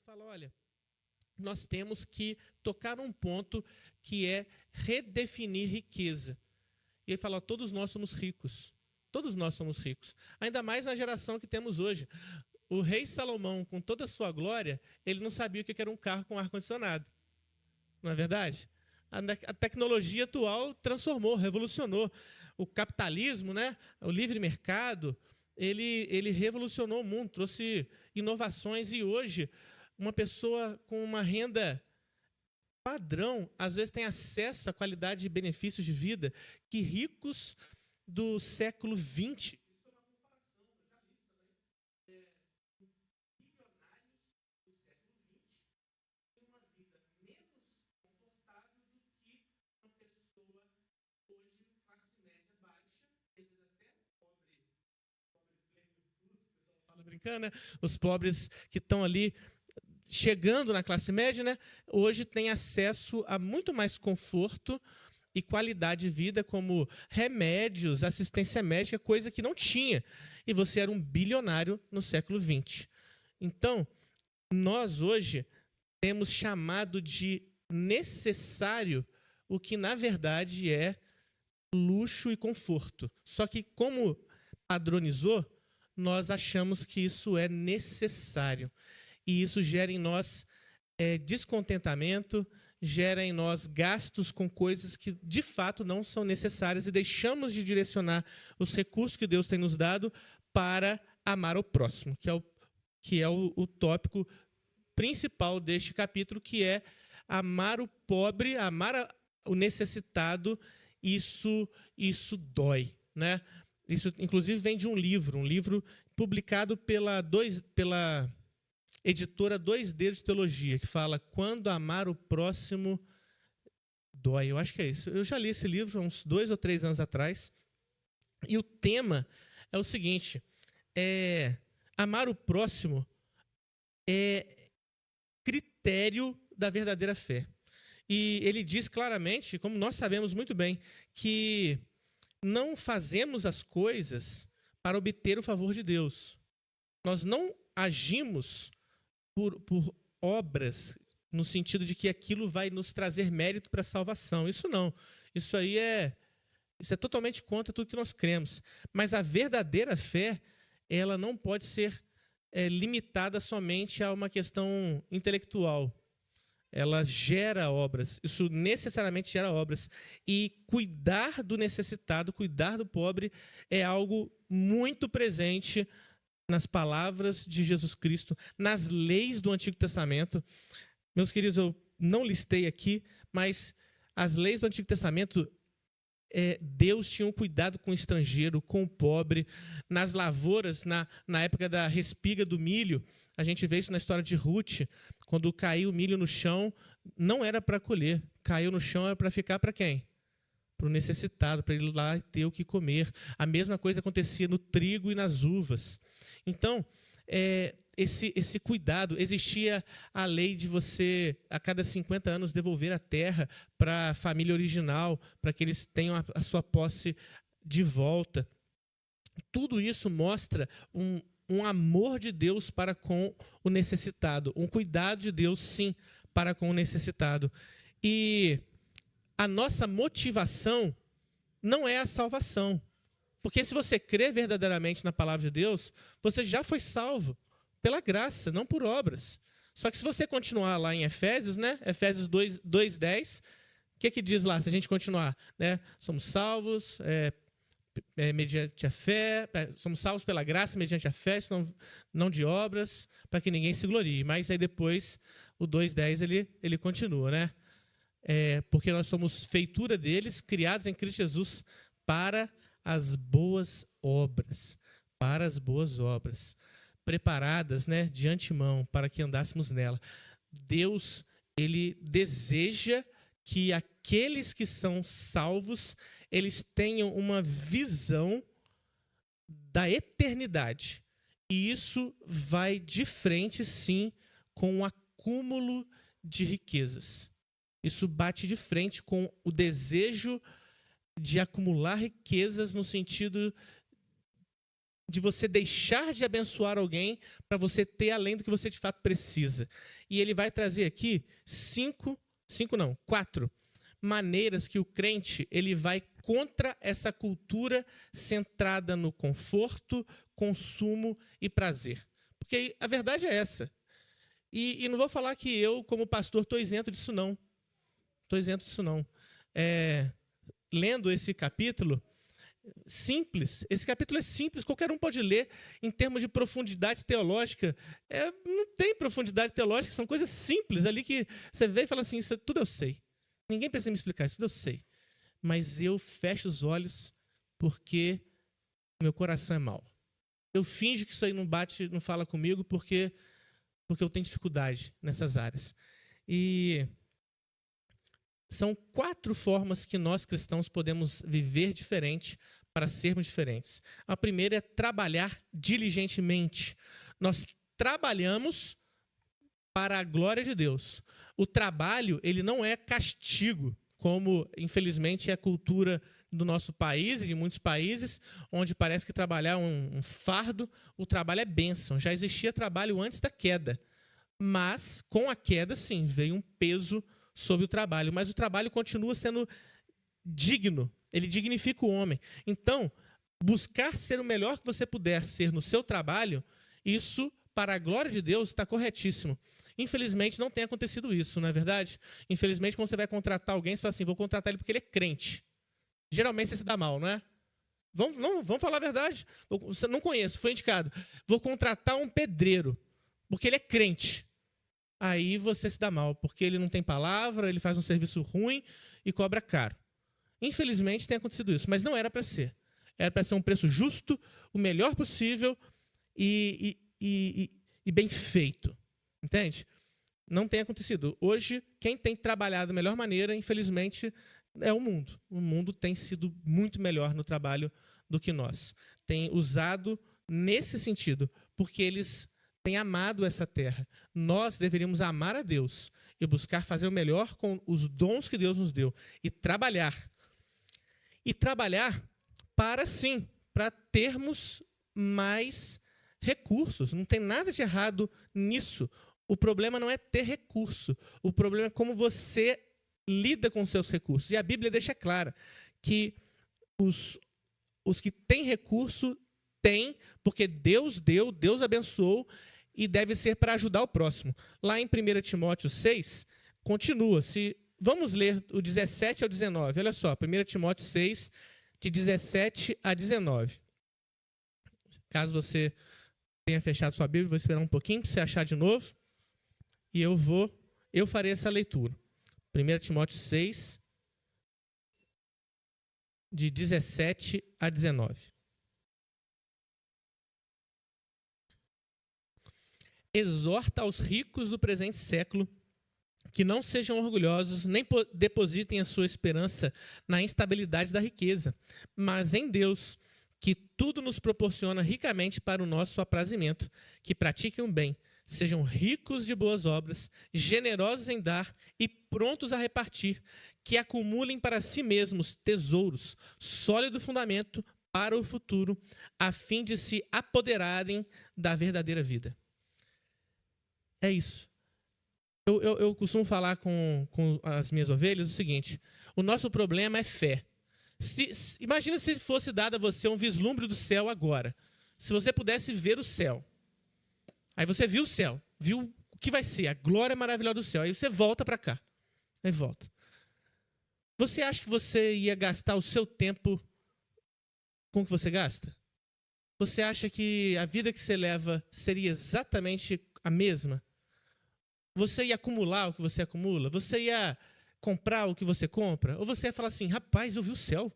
fala, olha, nós temos que tocar num ponto que é redefinir riqueza. E ele fala, todos nós somos ricos. Todos nós somos ricos. Ainda mais na geração que temos hoje. O rei Salomão, com toda a sua glória, ele não sabia o que era um carro com ar-condicionado. Não é verdade? A tecnologia atual transformou, revolucionou. O capitalismo, né? O livre mercado, ele revolucionou o mundo, trouxe inovações. E hoje, uma pessoa com uma renda padrão, às vezes tem acesso à qualidade e benefícios de vida que ricos do século XX. Brincando, né? Os pobres que estão ali chegando na classe média, né? Hoje têm acesso a muito mais conforto e qualidade de vida, como remédios, assistência médica, coisa que não tinha. E você era um bilionário no século XX. Então, nós hoje temos chamado de necessário o que, na verdade, é luxo e conforto. Só que, como padronizou, nós achamos que isso é necessário. E isso gera em nós descontentamento, gera em nós gastos com coisas que, de fato, não são necessárias e deixamos de direcionar os recursos que Deus tem nos dado para amar o próximo, que é o tópico principal deste capítulo, que é amar o pobre, amar o necessitado. Isso dói, né? Isso, inclusive, vem de um livro publicado pela editora 2D de Teologia, que fala Quando Amar o Próximo Dói. Eu acho que é isso. Eu já li esse livro há uns 2 ou 3 anos atrás. E o tema é o seguinte, amar o próximo é critério da verdadeira fé. E ele diz claramente, como nós sabemos muito bem, que não fazemos as coisas para obter o favor de Deus. Nós não agimos por obras, no sentido de que aquilo vai nos trazer mérito para a salvação. Isso não. Isso é totalmente contra tudo que nós cremos. Mas a verdadeira fé, ela não pode ser limitada somente a uma questão intelectual. Ela gera obras, isso necessariamente gera obras. E cuidar do necessitado, cuidar do pobre, é algo muito presente nas palavras de Jesus Cristo, nas leis do Antigo Testamento. Meus queridos, eu não listei aqui, mas as leis do Antigo Testamento, Deus tinha um cuidado com o estrangeiro, com o pobre. Nas lavouras, na época da respiga do milho, a gente vê isso na história de Ruth, quando caiu o milho no chão, não era para colher, caiu no chão, era para ficar para quem? Para o necessitado, para ele ir lá ter o que comer. A mesma coisa acontecia no trigo e nas uvas. Então, esse cuidado, existia a lei de você, a cada 50 anos, devolver a terra para a família original, para que eles tenham a sua posse de volta. Tudo isso mostra um amor de Deus para com o necessitado, um cuidado de Deus, sim, para com o necessitado. E a nossa motivação não é a salvação. Porque se você crê verdadeiramente na palavra de Deus, você já foi salvo pela graça, não por obras. Só que se você continuar lá em Efésios, né? Efésios 2:10, o que diz lá, se a gente continuar? Né? Somos salvos mediante a fé, somos salvos pela graça mediante a fé, não de obras, para que ninguém se glorie. Mas aí depois, o 2:10, ele continua, né? Porque nós somos feitura deles, criados em Cristo Jesus para as boas obras, preparadas, né, de antemão, para que andássemos nela. Deus, ele deseja que aqueles que são salvos, eles tenham uma visão da eternidade. E isso vai de frente, sim, com o acúmulo de riquezas. Isso bate de frente com o desejo de acumular riquezas no sentido de você deixar de abençoar alguém para você ter além do que você de fato precisa. E ele vai trazer aqui quatro maneiras que o crente ele vai contra essa cultura centrada no conforto, consumo e prazer. Porque a verdade é essa. E não vou falar que eu, como pastor, estou isento disso, não. Estou isento disso, não. Lendo esse capítulo, simples, esse capítulo é simples, qualquer um pode ler. Em termos de profundidade teológica, não tem profundidade teológica, são coisas simples ali que você vê e fala assim, isso tudo eu sei. Ninguém precisa me explicar, isso tudo eu sei. Mas eu fecho os olhos porque meu coração é mau. Eu finjo que isso aí não bate, não fala comigo porque eu tenho dificuldade nessas áreas. E são 4 formas que nós cristãos podemos viver diferente para sermos diferentes. A primeira é trabalhar diligentemente. Nós trabalhamos para a glória de Deus. O trabalho, ele não é castigo, como infelizmente é a cultura do nosso país e de muitos países, onde parece que trabalhar é um fardo. O trabalho é bênção. Já existia trabalho antes da queda. Mas, com a queda, sim, veio um peso sobre o trabalho. Mas o trabalho continua sendo digno. Ele dignifica o homem. Então, buscar ser o melhor que você puder ser no seu trabalho, isso, para a glória de Deus, está corretíssimo. Infelizmente, não tem acontecido isso, não é verdade? Infelizmente, quando você vai contratar alguém, você fala assim, vou contratar ele porque ele é crente. Geralmente, você se dá mal, não é? Vamos falar a verdade. Não conheço, foi indicado. Vou contratar um pedreiro porque ele é crente. Aí você se dá mal, porque ele não tem palavra, ele faz um serviço ruim e cobra caro. Infelizmente tem acontecido isso, mas não era para ser. Era para ser um preço justo, o melhor possível e bem feito. Entende? Não tem acontecido. Hoje, quem tem trabalhado da melhor maneira, infelizmente, é o mundo. O mundo tem sido muito melhor no trabalho do que nós. Tem usado nesse sentido, porque eles têm amado essa terra. Nós deveríamos amar a Deus e buscar fazer o melhor com os dons que Deus nos deu. E trabalhar. E trabalhar para, sim, para termos mais recursos. Não tem nada de errado nisso. O problema não é ter recurso. O problema é como você lida com seus recursos. E a Bíblia deixa clara que os que têm recurso têm, porque Deus deu, Deus abençoou, e deve ser para ajudar o próximo. Lá em 1 Timóteo 6, continua. Vamos ler o 17 ao 19. Olha só, 1 Timóteo 6, de 17 a 19. Caso você tenha fechado sua Bíblia, vou esperar um pouquinho para você achar de novo. E eu farei essa leitura. 1 Timóteo 6, de 17 a 19. Exorta aos ricos do presente século que não sejam orgulhosos, nem depositem a sua esperança na instabilidade da riqueza, mas em Deus, que tudo nos proporciona ricamente para o nosso aprazimento, que pratiquem o bem, sejam ricos de boas obras, generosos em dar e prontos a repartir, que acumulem para si mesmos tesouros, sólido fundamento para o futuro, a fim de se apoderarem da verdadeira vida. É isso. Eu costumo falar com as minhas ovelhas o seguinte: o nosso problema é fé. Imagina se fosse dado a você um vislumbre do céu agora. Se você pudesse ver o céu. Aí você viu o céu, viu o que vai ser, a glória maravilhosa do céu. Aí você volta para cá. Aí volta. Você acha que você ia gastar o seu tempo com o que você gasta? Você acha que a vida que você leva seria exatamente a mesma? Você ia acumular o que você acumula? Você ia comprar o que você compra? Ou você ia falar assim, rapaz, eu vi o céu.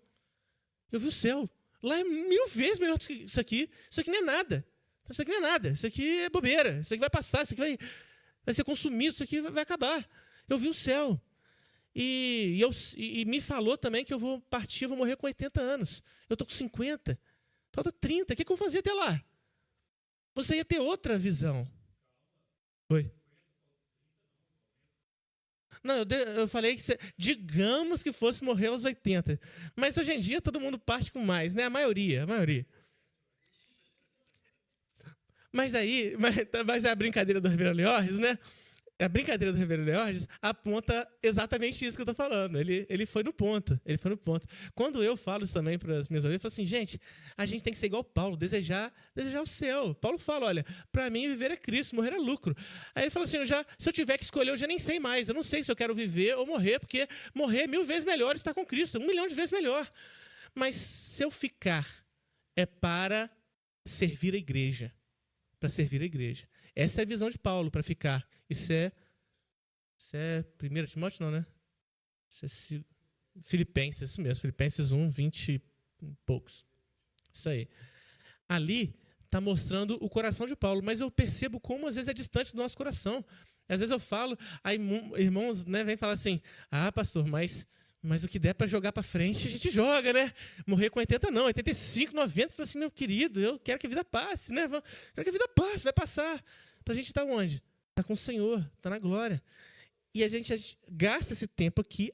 Eu vi o céu. Lá é 1000 vezes melhor que isso aqui. Isso aqui não é nada. Isso aqui não é nada. Isso aqui é bobeira. Isso aqui vai passar. Isso aqui vai ser consumido. Isso aqui vai acabar. Eu vi o céu. E me falou também que eu vou partir, eu vou morrer com 80 anos. Eu estou com 50. Falta 30. O que eu vou fazer até lá? Você ia ter outra visão. Oi. Não, eu falei que digamos que fosse morrer aos 80. Mas hoje em dia todo mundo parte com mais, né? A maioria. Mas a brincadeira do Reverendo Leorges, né? A brincadeira do Reverendo Leorges aponta exatamente isso que eu estou falando. Ele foi no ponto. Ele foi no ponto. Quando eu falo isso também para as minhas ovelhas, eu falo assim, gente, a gente tem que ser igual Paulo, desejar o céu. Paulo fala, olha, para mim viver é Cristo, morrer é lucro. Aí ele fala assim, se eu tiver que escolher, eu já nem sei mais. Eu não sei se eu quero viver ou morrer, porque morrer é 1000 vezes melhor estar com Cristo, 1 milhão de vezes melhor. Mas se eu ficar, é para servir a igreja. Para servir a igreja. Essa é a visão de Paulo, para ficar. Isso é 1 Timóteo, não, né? Isso é Filipenses, isso mesmo. Filipenses 1, 20 e poucos. Isso aí. Ali está mostrando o coração de Paulo, mas eu percebo como às vezes é distante do nosso coração. Às vezes eu falo, aí irmãos, né, vêm falar assim, pastor, mas o que der para jogar para frente, a gente joga, né? Morrer com 80 não, 85, 90, fala assim, meu querido, eu quero que a vida passe, né? Quero que a vida passe, vai passar. Para a gente estar onde? Está com o Senhor, está na glória. E a gente gasta esse tempo aqui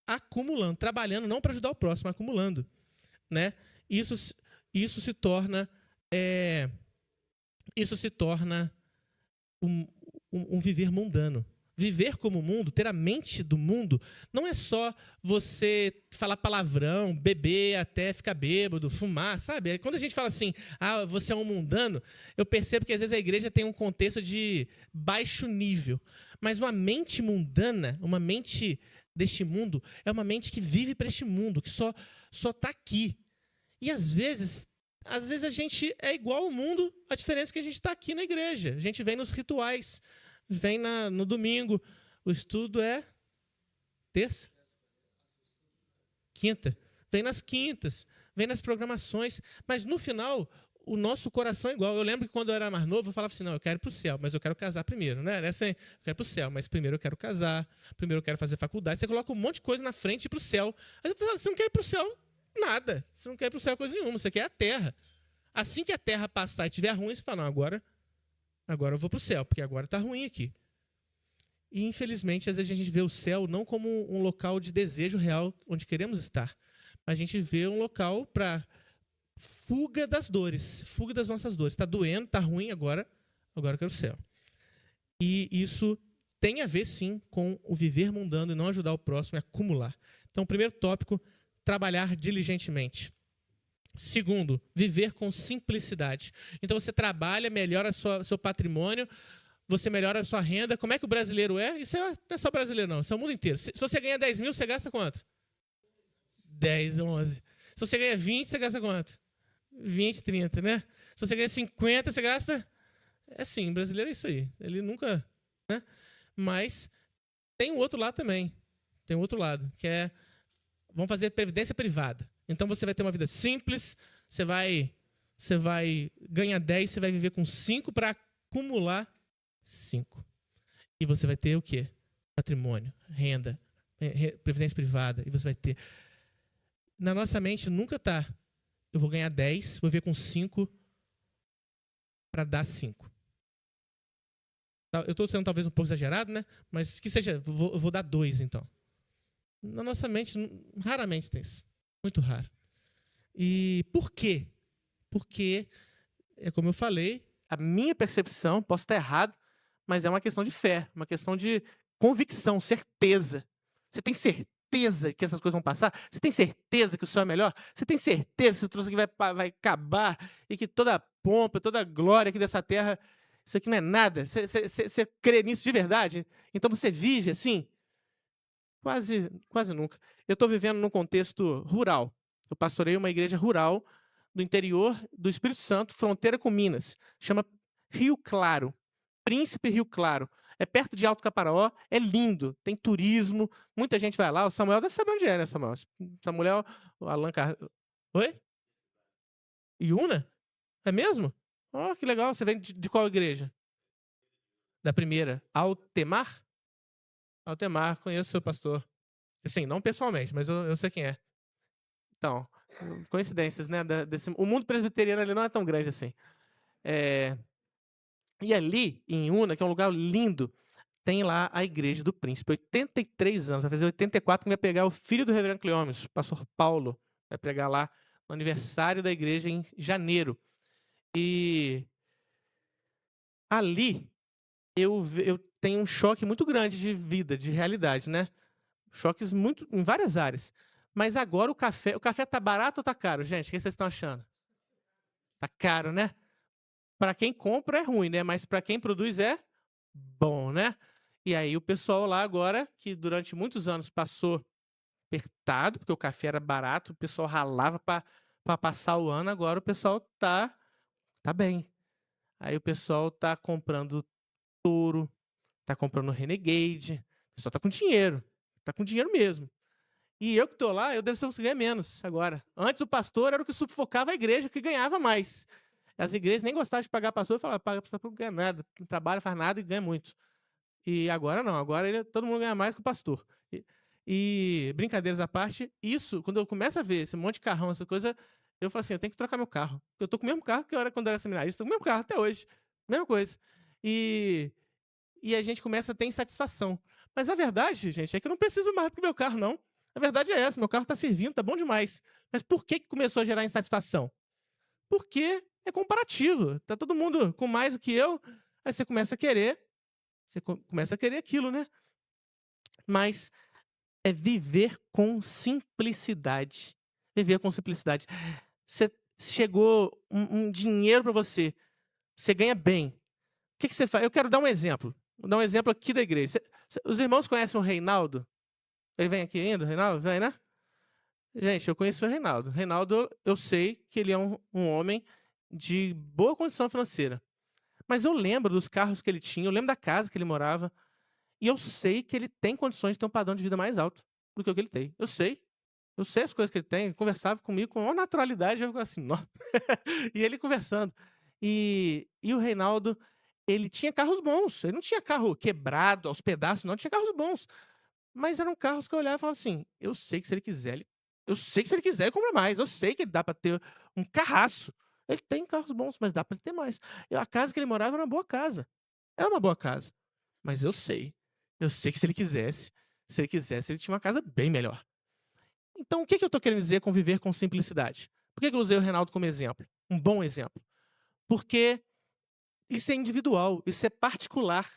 acumulando, trabalhando não para ajudar o próximo, acumulando, né? Isso se torna um viver mundano. Viver como o mundo, ter a mente do mundo, não é só você falar palavrão, beber até ficar bêbado, fumar, sabe? Quando a gente fala assim, você é um mundano, eu percebo que às vezes a igreja tem um contexto de baixo nível. Mas uma mente mundana, uma mente deste mundo, é uma mente que vive para este mundo, que só está aqui. E às vezes a gente é igual ao mundo, a diferença é que a gente está aqui na igreja. A gente vem nos rituais, vem no domingo. O estudo é terça? Quinta. Vem nas quintas, vem nas programações. Mas no final, o nosso coração é igual. Eu lembro que quando eu era mais novo, eu falava assim, não, eu quero ir para o céu, mas eu quero casar primeiro. Né? Era assim, eu quero ir para o céu, mas primeiro eu quero casar, primeiro eu quero fazer faculdade. Você coloca um monte de coisa na frente e ir para o céu. Aí eu falo, você não quer ir para o céu? Nada. Você não quer ir para o céu coisa nenhuma, você quer a terra. Assim que a terra passar e estiver ruim, você fala, não, agora eu vou para o céu, porque agora está ruim aqui. E, infelizmente, às vezes a gente vê o céu não como um local de desejo real onde queremos estar, mas a gente vê um local para fuga das dores, fuga das nossas dores. Está doendo, está ruim, agora eu quero o céu. E isso tem a ver, sim, com o viver mundano e não ajudar o próximo e acumular. Então, primeiro tópico, trabalhar diligentemente. Segundo, viver com simplicidade. Então, você trabalha, melhora seu patrimônio, você melhora a sua renda. Como é que o brasileiro é? Isso não é só brasileiro, não. Isso é o mundo inteiro. Se você ganha 10 mil, você gasta quanto? 10, 11. Se você ganha 20, você gasta quanto? 20, 30, né? Se você ganha 50, você gasta... É assim, brasileiro é isso aí. Ele nunca... Né? Mas tem um outro lado também. Tem um outro lado, que é... Vamos fazer previdência privada. Então, você vai ter uma vida simples, você vai ganhar 10, você vai viver com 5 para acumular 5. E você vai ter o quê? Patrimônio, renda, previdência privada. E você vai ter... Na nossa mente nunca está, eu vou ganhar 10, vou viver com 5 para dar 5. Eu estou sendo talvez um pouco exagerado, né? Mas que seja, eu vou dar 2, então. Na nossa mente, raramente tem isso. Muito raro. E por quê? Porque, como eu falei, a minha percepção, posso estar errado, mas é uma questão de fé, uma questão de convicção, certeza. Você tem certeza que essas coisas vão passar? Você tem certeza que o céu é melhor? Você tem certeza que esse troço aqui vai acabar e que toda a pompa, toda a glória aqui dessa terra, isso aqui não é nada? Você crê nisso de verdade? Então você vive assim? Quase nunca. Eu estou vivendo num contexto rural. Eu pastorei uma igreja rural do interior do Espírito Santo, fronteira com Minas. Chama Rio Claro. Príncipe Rio Claro. É perto de Alto Caparaó, é lindo, tem turismo, muita gente vai lá. O Samuel deve saber onde é, né, Samuel? Samuel, o Alan Carlos. Oi? Iuna? É mesmo? Oh, que legal. Você vem de qual igreja? Da primeira. Altemar? Altemar, conheço o seu pastor. Assim, não pessoalmente, mas eu sei quem é. Então, coincidências, né? O mundo presbiteriano ali não é tão grande assim. E ali, em Una, que é um lugar lindo, tem lá a igreja do príncipe. 83 anos, vai fazer 84, que vai pegar o filho do reverendo Cleômenes, o pastor Paulo. Vai pregar lá no aniversário da igreja em janeiro. E ali eu tenho um choque muito grande de vida, de realidade, né. Choques muito em várias áreas. Mas agora o café tá barato ou tá caro, gente? O que vocês estão achando? Tá caro, né? Para quem compra é ruim, né, mas para quem produz é bom, né. E aí o pessoal lá agora, que durante muitos anos passou apertado, porque o café era barato, o pessoal ralava para passar o ano, agora o pessoal tá bem. Aí o pessoal tá comprando Toro, tá comprando Renegade, o pessoal tá com dinheiro mesmo. E eu que tô lá, eu devo ser o que ganha menos agora. Antes o pastor era o que sufocava a igreja, que ganhava mais. As igrejas nem gostavam de pagar pastor, falavam: "Paga pastor porque não ganha nada, não trabalha, faz nada e ganha muito". E agora não, agora todo mundo ganha mais que o pastor. E brincadeiras à parte, isso, quando eu começo a ver esse monte de carrão, essa coisa, eu falo assim: "Eu tenho que trocar meu carro". Eu tô com o mesmo carro que eu era quando eu era seminarista, tô com o mesmo carro até hoje, mesma coisa. E e a gente começa a ter insatisfação. Mas a verdade, gente, é que eu não preciso mais do que meu carro não. A verdade é essa, meu carro tá servindo, tá bom demais. Mas por que que começou a gerar insatisfação? Porque é comparativo, tá todo mundo com mais do que eu, aí você começa a querer, começa a querer aquilo, né. Mas é viver com simplicidade, viver com simplicidade. Você chegou um dinheiro para você, você ganha bem, o que que você faz? Eu quero dar um exemplo, vou dar um exemplo aqui da igreja. Os irmãos conhecem o Reinaldo? Ele vem aqui ainda, o Reinaldo? Vem, né? Gente, eu conheço o Reinaldo. Reinaldo, eu sei que ele é um homem de boa condição financeira. Mas eu lembro dos carros que ele tinha, eu lembro da casa que ele morava, e eu sei que ele tem condições de ter um padrão de vida mais alto do que o que ele tem. Eu sei. Eu sei as coisas que ele tem, ele conversava comigo com maior naturalidade, eu ficava assim: "Nó". E ele conversando. E o Reinaldo, ele tinha carros bons, ele não tinha carro quebrado aos pedaços não, tinha carros bons. Mas eram carros que eu olhava e falava assim: "Eu sei que se ele quiser, ele compra mais, eu sei que dá pra ter um carraço". Ele tem carros bons, mas dá pra ele ter mais. A casa que ele morava era uma boa casa, era uma boa casa. Mas eu sei que se ele quisesse, ele tinha uma casa bem melhor. Então o que que eu tô querendo dizer com viver com simplicidade? Por que que eu usei o Reinaldo como exemplo? Um bom exemplo. Porque isso é individual, isso é particular.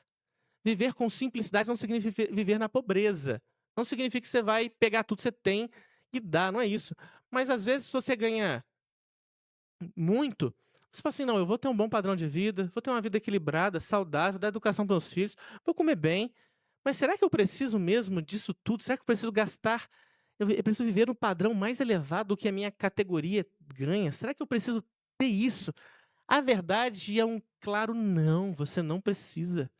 Viver com simplicidade não significa viver na pobreza. Não significa que você vai pegar tudo que você tem e dar, não é isso. Mas às vezes se você ganha muito, você fala assim: "Não, eu vou ter um bom padrão de vida, vou ter uma vida equilibrada, saudável, dar educação para meus filhos, vou comer bem. Mas será que eu preciso mesmo disso tudo? Será que eu preciso gastar eu preciso viver um padrão mais elevado do que a minha categoria ganha? Será que eu preciso ter isso?" A verdade é um claro não, você não precisa.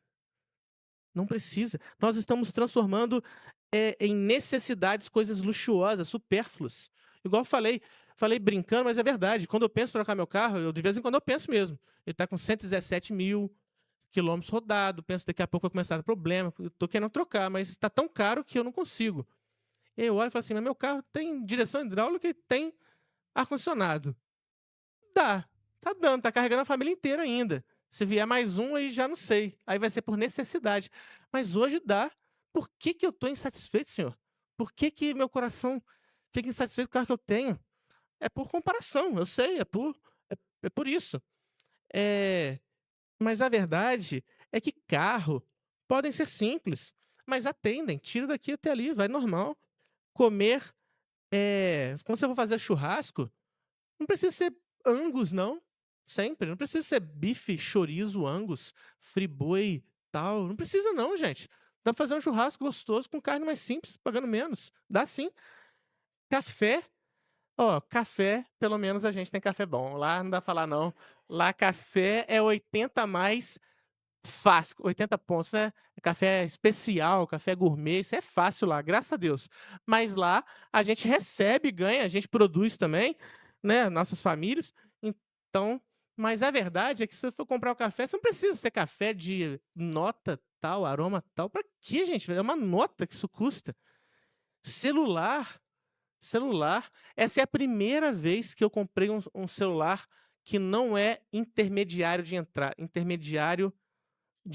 Não precisa. Nós estamos transformando, em necessidades coisas luxuosas, supérfluas. Igual eu falei brincando, mas é verdade. Quando eu penso em trocar meu carro, de vez em quando eu penso mesmo. Ele está com 117.000 quilômetros rodado, penso daqui a pouco vai começar a dar problema, eu tô querendo trocar, mas está tão caro que eu não consigo. E aí eu olho e falo assim: "Mas meu carro tem direção hidráulica e tem ar-condicionado". Dá, tá dando, tá carregando a família inteira ainda. Se vier mais um, aí já não sei, aí vai ser por necessidade. Mas hoje dá. Por que que eu tô insatisfeito, senhor? Por que que meu coração fica insatisfeito com o carro que eu tenho? É por comparação, eu sei, é por isso. Eh, mas a verdade é que carro podem ser simples, mas atendem, tira daqui até ali, vai normal. Comer, quando você for fazer churrasco, não precisa ser Angus não, sempre, não precisa ser bife, chorizo, Angus, friboi, tal, não precisa não, gente. Dá pra fazer um churrasco gostoso com carne mais simples, pagando menos, dá sim. Café, ó, café, pelo menos a gente tem café bom, lá não dá pra falar não. Lá café é 80 a mais fácil, 80 pontos, né. Café especial, café gourmet, isso é fácil lá, graças a Deus. Mas lá a gente recebe, ganha, a gente produz também, né, nossas famílias, então mas a verdade é que se você for comprar o café, você não precisa ser café de nota tal, aroma tal, pra quê gente? É uma nota que isso custa. Celular, celular, essa é a primeira vez que eu comprei um celular que não é intermediário de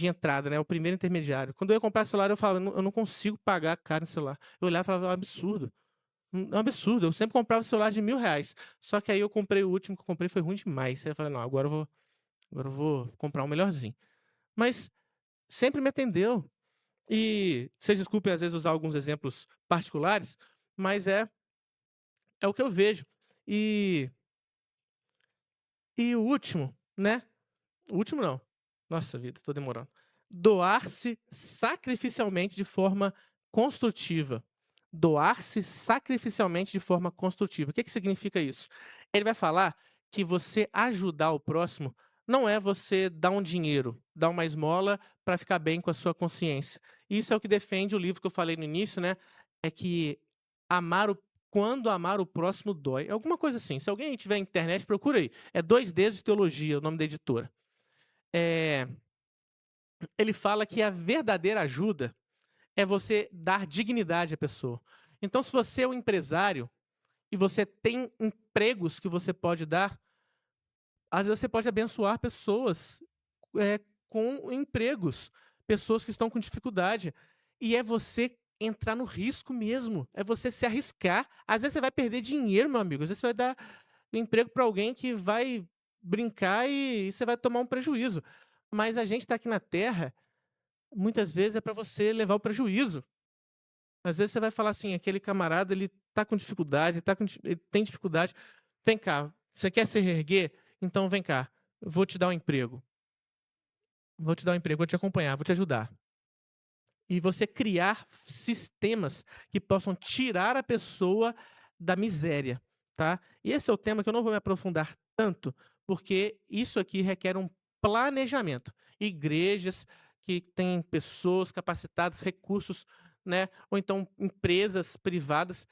entrada, né, o primeiro intermediário. Quando eu ia comprar celular, eu falava: eu não consigo pagar caro no celular". Eu olhava e falava: "É um absurdo, é um absurdo". Eu sempre comprava celular de R$ 1.000, só que aí eu comprei o último que eu comprei foi ruim demais. Aí eu falei: "Não, agora eu vou comprar um melhorzinho". mas sempre me atendeu. E vocês desculpem, às vezes, usar alguns exemplos particulares, mas é o que eu vejo. E o último, né, o último não, nossa vida, tô demorando. Doar-se sacrificialmente de forma construtiva. Doar-se sacrificialmente de forma construtiva. O que significa isso? Ele vai falar que você ajudar o próximo não é você dar um dinheiro, dar uma esmola para ficar bem com a sua consciência. Isso é o que defende o livro que eu falei no início, né? É que amar o quando amar o próximo dói. É alguma coisa assim. Se alguém tiver internet, procura aí. É Dois Dedos de Teologia, o nome da editora. É, ele fala que a verdadeira ajuda é você dar dignidade à pessoa. Então, se você é um empresário e você tem empregos que você pode dar, às vezes você pode abençoar pessoas com empregos, pessoas que estão com dificuldade. E é você entrar no risco mesmo, é você se arriscar. Às vezes você vai perder dinheiro, meu amigo, às vezes você vai dar um emprego para alguém que vai brincar e você vai tomar um prejuízo. Mas a gente está aqui na Terra, muitas vezes é para você levar o prejuízo. Às vezes você vai falar assim, aquele camarada, ele tá com dificuldade, ele tem dificuldade. Vem cá, você quer se reerguer? Então vem cá, eu vou te dar um emprego. Vou te dar um emprego, vou te acompanhar, vou te ajudar. E você criar sistemas que possam tirar a pessoa da miséria, tá? E esse é o tema que eu não vou me aprofundar tanto, porque isso aqui requer um planejamento. Igrejas que têm pessoas capacitadas, recursos, né? Ou então empresas privadas,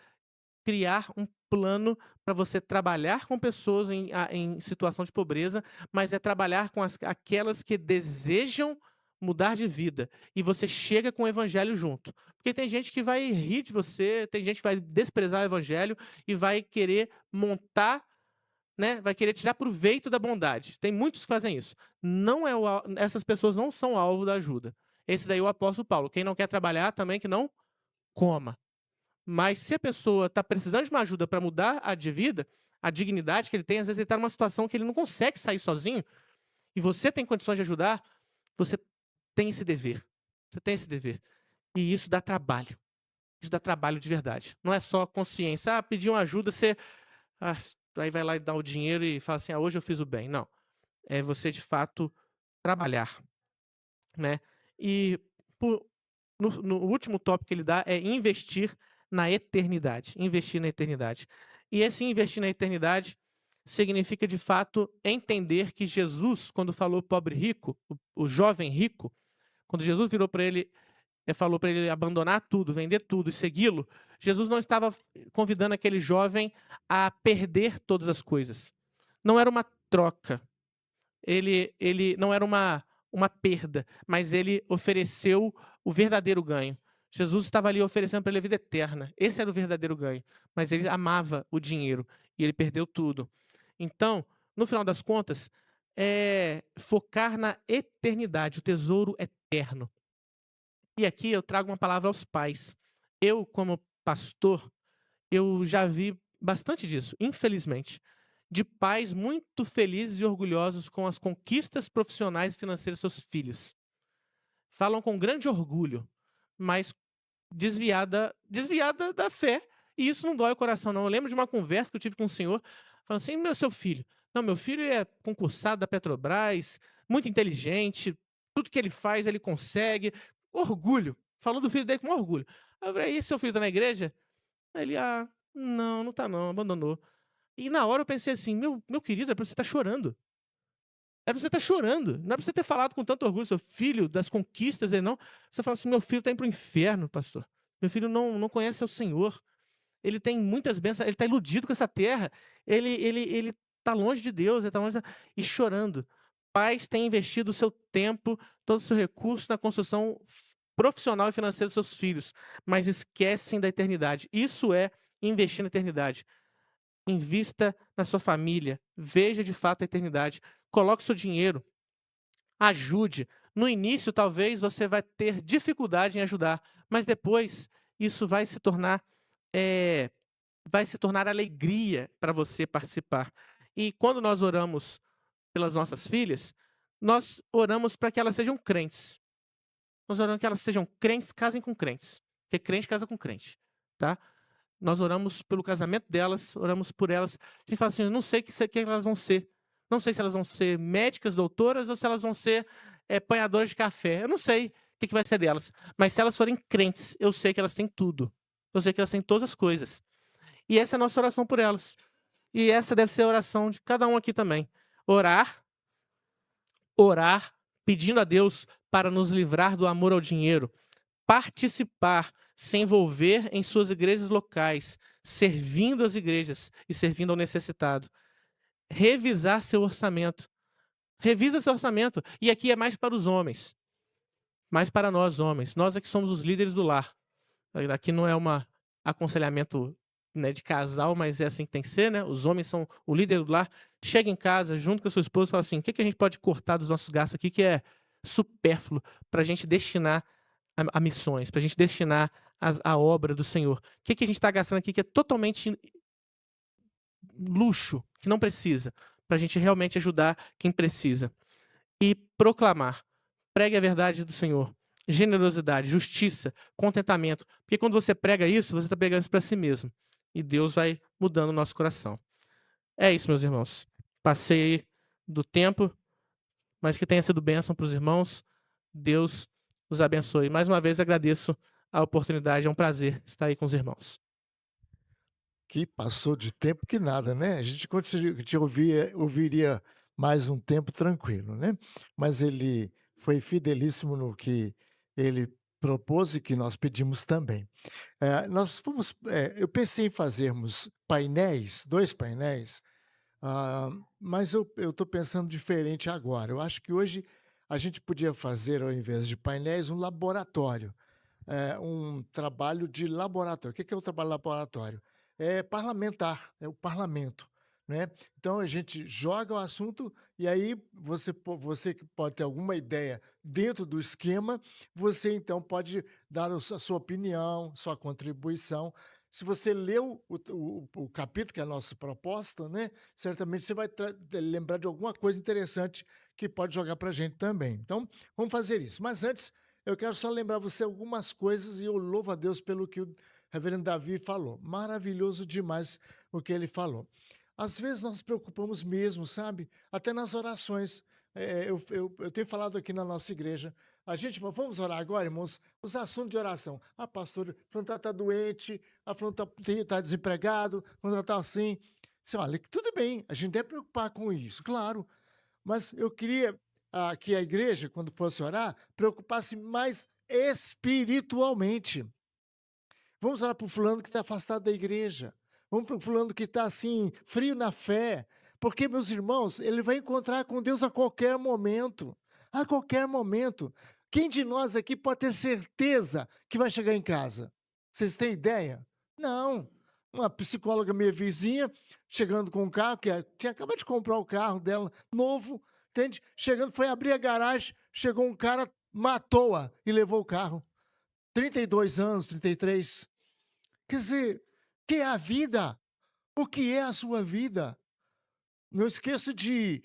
criar um plano para você trabalhar com pessoas em situação de pobreza, mas é trabalhar com aquelas que desejam mudar de vida. E você chega com o evangelho junto. Porque tem gente que vai rir de você, tem gente que vai desprezar o evangelho e vai querer montar, né, vai querer tirar proveito da bondade. Tem muitos que fazem isso. Não é essas pessoas não são alvo da ajuda. Esse daí é o apóstolo Paulo. Quem não quer trabalhar também que não coma. Mas se a pessoa está precisando de uma ajuda para mudar de vida, a dignidade que ele tem, às vezes ele está numa situação que ele não consegue sair sozinho, e você tem condições de ajudar, você tem esse dever. Você tem esse dever. E isso dá trabalho. Isso dá trabalho de verdade. Não é só consciência. Ah, pedir uma ajuda, você. Ah, aí vai lá e dá o dinheiro e fala assim: ah, hoje eu fiz o bem. Não. É você, de fato, trabalhar. Né? E no último tópico que ele dá é investir na eternidade. Investir na eternidade. E esse investir na eternidade significa, de fato, entender que Jesus, quando falou pobre rico, o jovem rico, quando Jesus virou para ele e falou para ele abandonar tudo, vender tudo e segui-lo, Jesus não estava convidando aquele jovem a perder todas as coisas. Não era uma troca. Ele não era uma perda, mas ele ofereceu o verdadeiro ganho. Jesus estava ali oferecendo para ele a vida eterna. Esse era o verdadeiro ganho. Mas ele amava o dinheiro e ele perdeu tudo. Então, no final das contas, é focar na eternidade, o tesouro eterno. E aqui eu trago uma palavra aos pais. Eu, como pastor, eu já vi bastante disso, infelizmente, de pais muito felizes e orgulhosos com as conquistas profissionais e financeiras dos seus filhos. Falam com grande orgulho, mas desviada da fé. E isso não dói o coração, não. Eu lembro de uma conversa que eu tive com um senhor, falando assim: meu filho. Não, meu filho é concursado da Petrobras, muito inteligente, tudo que ele faz ele consegue. Orgulho. Falou do filho dele com orgulho. Aí eu falei: e seu filho tá na igreja? Aí ele: ah, não, não tá não, abandonou. E na hora eu pensei assim: meu querido, é pra você estar chorando. É pra você estar chorando. Não é pra você ter falado com tanto orgulho, seu filho, das conquistas dele, não. Você fala assim: meu filho está indo pro inferno, pastor. Meu filho não conhece o Senhor. Ele tem muitas bênçãos, ele está iludido com essa terra. Ele tá longe de Deus, ele tá longe e chorando. Pais têm investido o seu tempo, todo o seu recurso na construção profissional e financeira dos seus filhos, mas esquecem da eternidade. Isso é investir na eternidade. Invista na sua família, veja de fato a eternidade, coloque seu dinheiro, ajude. No início, talvez você vai ter dificuldade em ajudar, mas depois isso vai se tornar alegria para você participar. E quando nós oramos pelas nossas filhas, nós oramos para que elas sejam crentes. Nós oramos que elas sejam crentes, casem com crentes. Porque crente casa com crente, tá? Nós oramos pelo casamento delas, oramos por elas. A gente fala assim, eu não sei que elas vão ser. Não sei se elas vão ser médicas, doutoras, ou se elas vão ser apanhadoras de café. Eu não sei o que vai ser delas. Mas se elas forem crentes, eu sei que elas têm tudo. Eu sei que elas têm todas as coisas. E essa é a nossa oração por elas. E essa deve ser a oração de cada um aqui também. Orar, pedindo a Deus para nos livrar do amor ao dinheiro. Participar, se envolver em suas igrejas locais, servindo as igrejas e servindo ao necessitado. Revisar seu orçamento. Revisa seu orçamento. E aqui é mais para os homens. Mais para nós, homens. Nós é que somos os líderes do lar. Aqui não é um aconselhamento, né, de casal, mas é assim que tem que ser, né? Os homens são o líder do lar. Chega em casa, junto com a sua esposa, e fala assim, o que a gente pode cortar dos nossos gastos aqui que é supérfluo para a gente destinar a missões, para a gente destinar a obra do Senhor. O que a gente está gastando aqui que é totalmente luxo, que não precisa, para a gente realmente ajudar quem precisa. E proclamar. Pregue a verdade do Senhor. Generosidade, justiça, contentamento. Porque quando você prega isso, você está pregando isso para si mesmo. E Deus vai mudando o nosso coração. É isso, meus irmãos. Passei do tempo, mas que tenha sido bênção para os irmãos. Deus os abençoe. Mais uma vez agradeço a oportunidade, é um prazer estar aí com os irmãos. Que passou de tempo que nada, né? A gente quando te ouviria mais um tempo tranquilo, né? Mas ele foi fidelíssimo no que ele propôs e que nós pedimos também. Eu pensei em fazermos painéis, 2 painéis, mas eu estou pensando diferente agora. Eu acho que hoje a gente podia fazer, ao invés de painéis, um laboratório. Um trabalho de laboratório. O que é o trabalho laboratório? É parlamentar, é o parlamento, né? Então a gente joga o assunto e aí você que pode ter alguma ideia dentro do esquema, você então pode dar a sua opinião, sua contribuição. Se você leu o capítulo, que é a nossa proposta, né? Certamente você vai lembrar de alguma coisa interessante que pode jogar para a gente também. Então, vamos fazer isso. Mas antes, eu quero só lembrar você algumas coisas e eu louvo a Deus pelo que o reverendo Davi falou. Maravilhoso demais o que ele falou. Às vezes nós nos preocupamos mesmo, sabe? Até nas orações. Eu tenho falado aqui na nossa igreja. Vamos orar agora, irmãos? Os assuntos de oração. Pastor, fulano está doente, a fulano está desempregado, fulano está assim. Você olha, tudo bem, a gente deve preocupar com isso, claro. Mas eu queria que a igreja, quando fosse orar, preocupasse mais espiritualmente. Vamos orar para o fulano que está afastado da igreja. Vamos para o fulano que está assim, frio na fé. Porque, meus irmãos, ele vai encontrar com Deus a qualquer momento. A qualquer momento. Quem de nós aqui pode ter certeza que vai chegar em casa? Vocês têm ideia? Não. Uma psicóloga minha vizinha, chegando com um carro, tinha acabado de comprar o carro dela, novo, entende? Chegando, foi abrir a garagem, chegou um cara, matou-a e levou o carro. 32 anos, 33. Quer dizer, o que é a vida? O que é a sua vida? Não esqueço de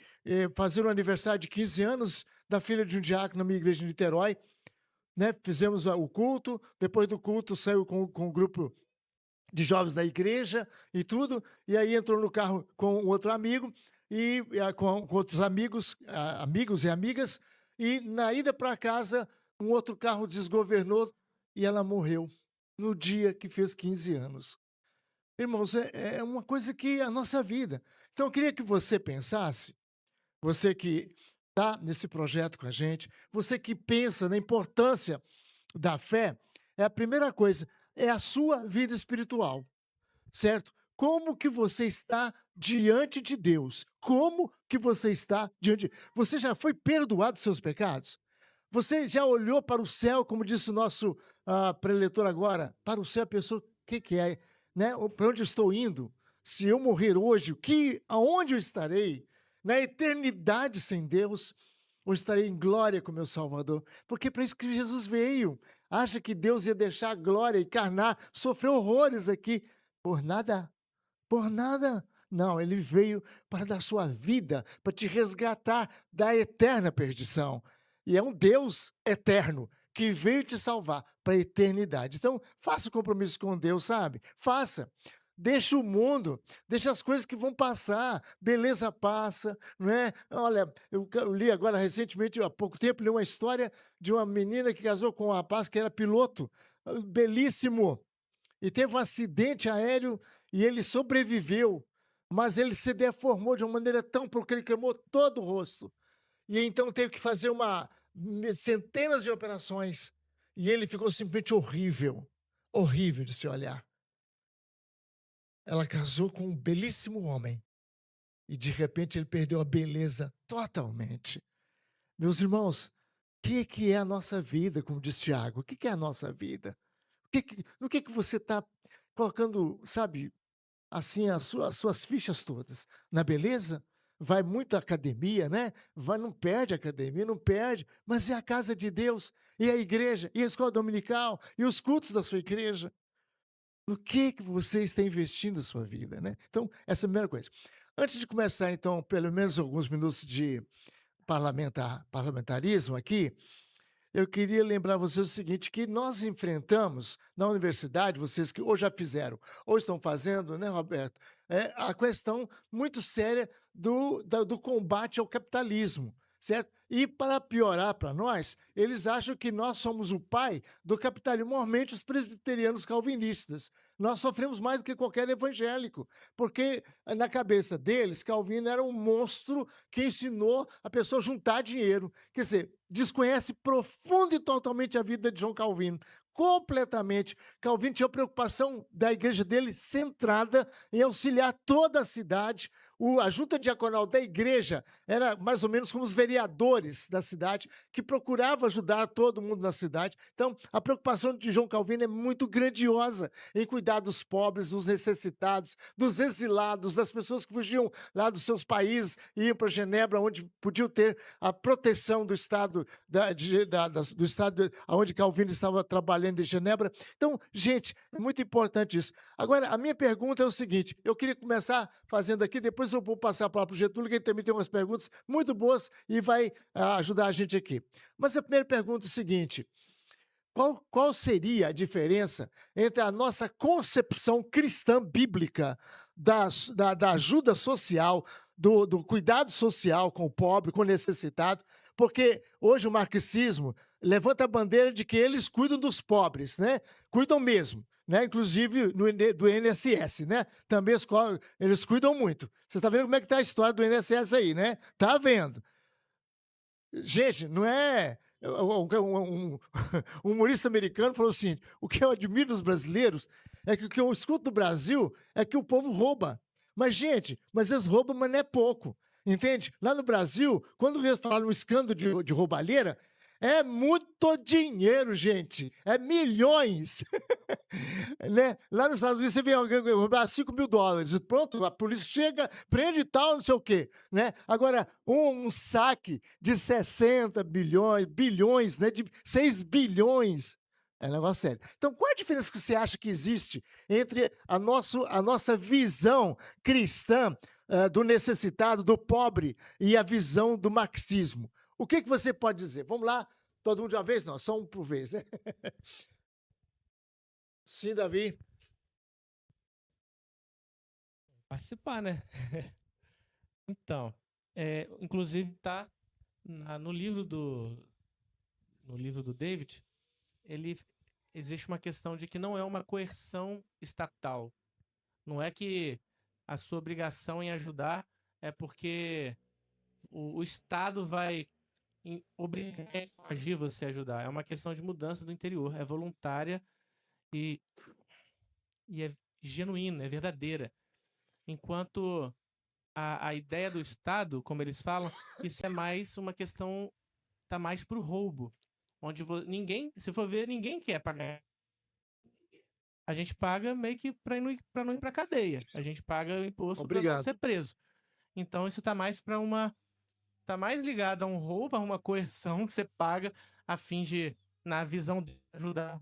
fazer o aniversário de 15 anos da filha de um diácono na minha igreja em Niterói. Né? Fizemos o culto, depois do culto saiu com o grupo de jovens da igreja e tudo, e aí entrou no carro com um outro amigo, e com outros amigos e amigas, e na ida para casa, um outro carro desgovernou e ela morreu no dia que fez 15 anos. Irmãos, é uma coisa que é a nossa vida. Então eu queria que você pensasse, você que está nesse projeto com a gente, você que pensa na importância da fé, a primeira coisa é a sua vida espiritual, certo? Como que você está diante de Deus? Como que você está diante de... Você já foi perdoado dos seus pecados? Você já olhou para o céu, como disse o nosso preletor agora? Para o céu a pessoa, o que é? Né? Para onde eu estou indo? Se eu morrer hoje, aonde eu estarei? Na eternidade sem Deus? Ou estarei em glória com meu Salvador? Porque para isso que Jesus veio. Acha que Deus ia deixar a glória encarnar, sofrer horrores aqui? Por nada. Por nada. Não, ele veio para dar sua vida, para te resgatar da eterna perdição. E é um Deus eterno que veio te salvar para a eternidade. Então, faça o compromisso com Deus, sabe? Faça. Deixa o mundo, deixa as coisas que vão passar, beleza passa, não é? Olha, eu li agora recentemente, há pouco tempo, li uma história de uma menina que casou com um rapaz que era piloto, belíssimo, e teve um acidente aéreo e ele sobreviveu, mas ele se deformou de uma maneira tão porque ele queimou todo o rosto. E então teve que fazer centenas de operações e ele ficou simplesmente horrível, horrível de se olhar. Ela casou com um belíssimo homem e de repente ele perdeu a beleza totalmente. Meus irmãos, o que é a nossa vida, como diz Tiago? O que é a nossa vida? No que você está colocando, sabe, assim, as suas fichas todas? Na beleza? Vai muito à academia, né? Não perde a academia, não perde, mas é a casa de Deus, e a igreja, e a escola dominical, e os cultos da sua igreja. No que você está investindo a sua vida, né? Então, essa é a primeira coisa. Antes de começar, então, pelo menos alguns minutos de parlamentarismo aqui, eu queria lembrar vocês o seguinte, que nós enfrentamos na universidade, vocês que ou já fizeram ou estão fazendo, né, Roberto, a questão muito séria do combate ao capitalismo, certo? E para piorar para nós, eles acham que nós somos o pai do capitalismo, normalmente os presbiterianos calvinistas. Nós sofremos mais do que qualquer evangélico, porque na cabeça deles, Calvino era um monstro que ensinou a pessoa a juntar dinheiro. Quer dizer, desconhece profunda e totalmente a vida de João Calvino. Completamente. Calvino tinha a preocupação da igreja dele centrada em auxiliar toda a cidade. A junta diaconal da igreja era mais ou menos como os vereadores da cidade, que procurava ajudar todo mundo na cidade. Então, a preocupação de João Calvino é muito grandiosa em cuidar dos pobres, dos necessitados, dos exilados, das pessoas que fugiam lá dos seus países e iam para Genebra, onde podiam ter a proteção do estado, do estado onde Calvino estava trabalhando em Genebra. Então, gente, é muito importante isso. Agora, a minha pergunta é o seguinte, eu queria começar fazendo aqui, depois eu vou passar a palavra para o Getúlio, que ele também tem umas perguntas muito boas e vai ajudar a gente aqui. Mas a primeira pergunta é o seguinte, qual seria a diferença entre a nossa concepção cristã bíblica da ajuda social, do cuidado social com o pobre, com o necessitado? Porque hoje o marxismo levanta a bandeira de que eles cuidam dos pobres, né? Cuidam mesmo, né? Inclusive do INSS, né? Também eles cuidam muito. Você está vendo como é que está a história do INSS aí, né? Tá vendo? Gente, não é... Um humorista americano falou assim, o que eu admiro dos brasileiros é que o que eu escuto do Brasil é que o povo rouba. Mas, gente, eles roubam, mas não é pouco. Entende? Lá no Brasil, quando eles falam um escândalo de roubalheira, é muito dinheiro, gente. É milhões. Né? Lá nos Estados Unidos, você vê alguém roubar $5.000. Pronto, a polícia chega, prende e tal, não sei o quê. Né? Agora, um saque de 60 bilhões, né? De 6 bilhões. É um negócio sério. Então, qual é a diferença que você acha que existe entre a nossa visão cristã do necessitado, do pobre, e a visão do marxismo? O que você pode dizer? Vamos lá, todo mundo de uma vez? Não, só um por vez, né? Sim, Davi. Participar, né? Então, inclusive tá no livro do David, existe uma questão de que não é uma coerção estatal. Não é que a sua obrigação em ajudar é porque o Estado vai obrigar a agir você a ajudar. É uma questão de mudança do interior. É voluntária e é genuína, é verdadeira. Enquanto a ideia do Estado, como eles falam, isso é mais uma questão, tá mais pro roubo. Onde ninguém, se for ver, ninguém quer pagar. A gente paga meio que para não ir para cadeia. A gente paga o imposto para não ser preso. Então isso tá mais para tá mais ligado a um roubo, a uma coerção que você paga a fim de, na visão de ajudar.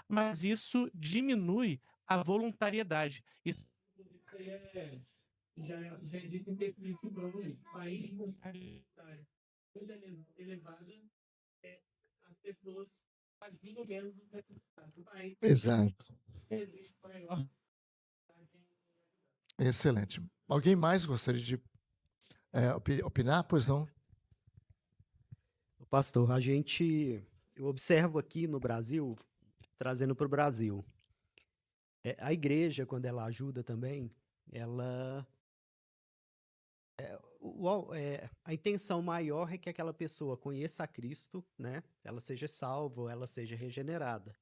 Mas isso diminui a voluntariedade. Isso Já existem pesquisas que provam isso. País com elevada, as pessoas ajudam menos os necessitados. O país Exato. maior. Excelente. Alguém mais gostaria de opinar? Pois não? Pastor, eu observo aqui no Brasil, trazendo para o Brasil, a igreja, quando ela ajuda também, ela a intenção maior é que aquela pessoa conheça a Cristo, né? Ela seja salva, ela seja regenerada.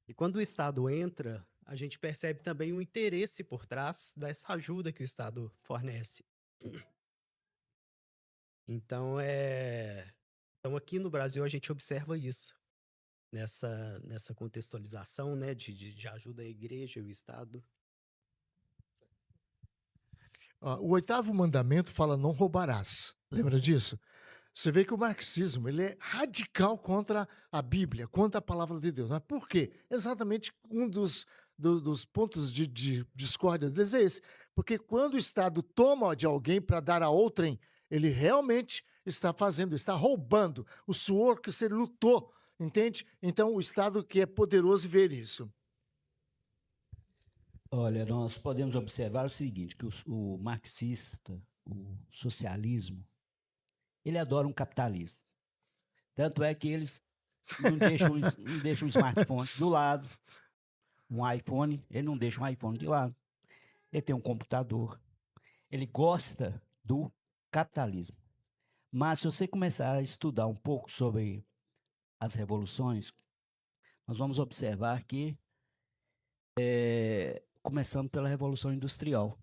E quando o Estado entra, a gente percebe também o interesse por trás dessa ajuda que o Estado fornece. Então, aqui no Brasil a gente observa isso, nessa contextualização, né, de ajuda à igreja e ao Estado. O 8º mandamento fala: não roubarás. Lembra disso? Você vê que o marxismo ele é radical contra a Bíblia, contra a palavra de Deus. Mas por quê? Exatamente um dos pontos de discórdia deles é esse. Porque quando o Estado toma de alguém para dar a outrem, ele realmente está roubando o suor que você lutou, entende? Então o Estado que é poderoso ver isso. Olha, nós podemos observar o seguinte, que o marxista, o socialismo, ele adora um capitalismo. Tanto é que eles não deixam o smartphone do lado, um iPhone, ele não deixa um iPhone de lado. Ele tem um computador. Ele gosta do capitalismo. Mas se você começar a estudar um pouco sobre as revoluções, nós vamos observar que, começando pela Revolução Industrial,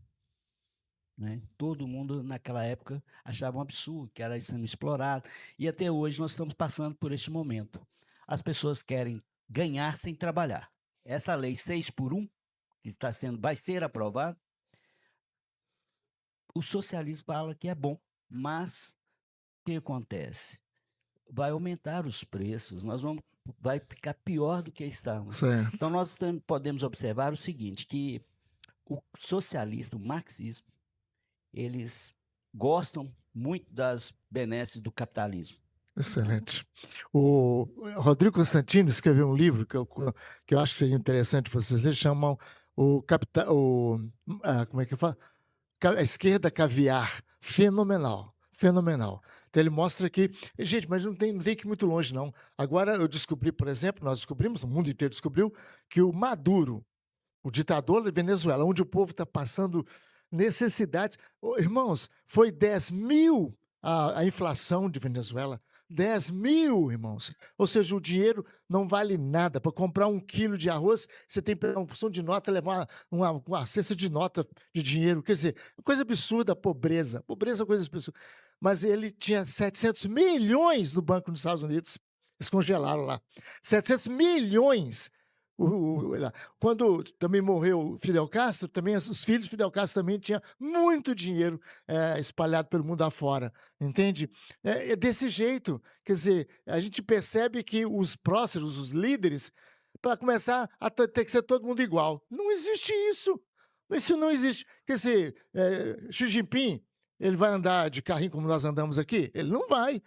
né? Todo mundo naquela época achava um absurdo que era sendo explorado, e até hoje nós estamos passando por este momento. As pessoas querem ganhar sem trabalhar. Essa lei 6x1, que vai ser aprovada, o socialismo fala que é bom, mas o que acontece? Vai aumentar os preços, vai ficar pior do que estamos. Certo. Então nós podemos observar o seguinte, que o socialista, o marxismo, eles gostam muito das benesses do capitalismo. Excelente. O Rodrigo Constantino escreveu um livro que eu acho que seria interessante vocês lerem, chamam como é que fala? A Esquerda Caviar. Fenomenal. Fenomenal. Então ele mostra que, gente, mas não tem que ir muito longe, não. Agora eu descobri, por exemplo, nós descobrimos, o mundo inteiro descobriu, que o Maduro, o ditador da Venezuela, onde o povo está passando necessidades. Irmãos, foi 10 mil a inflação de Venezuela. 10 mil, irmãos. Ou seja, o dinheiro não vale nada. Para comprar 1 quilo de arroz, você tem que pegar uma porção de nota, levar uma cesta de nota de dinheiro. Quer dizer, coisa absurda, pobreza. Pobreza é coisa absurda. Mas ele tinha 700 milhões no banco nos Estados Unidos. Eles congelaram lá. 700 milhões. Quando também morreu Fidel Castro, também os filhos de Fidel Castro também tinham muito dinheiro espalhado pelo mundo afora, entende? É desse jeito, quer dizer, a gente percebe que os próceros, os líderes, para começar a ter que ser todo mundo igual. Não existe isso. Isso não existe. Quer dizer, Xi Jinping, ele vai andar de carrinho como nós andamos aqui? Ele não vai.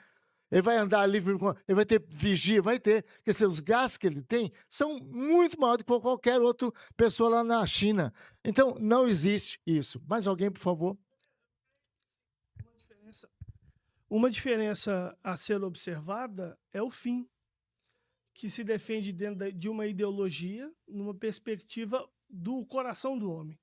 Ele vai andar livre, ele vai ter vigia, vai ter. Quer dizer, os gastos que ele tem são muito maiores do que qualquer outra pessoa lá na China. Então, não existe isso. Mais alguém, por favor? Uma diferença a ser observada é o fim, que se defende dentro de uma ideologia, numa perspectiva do coração do homem,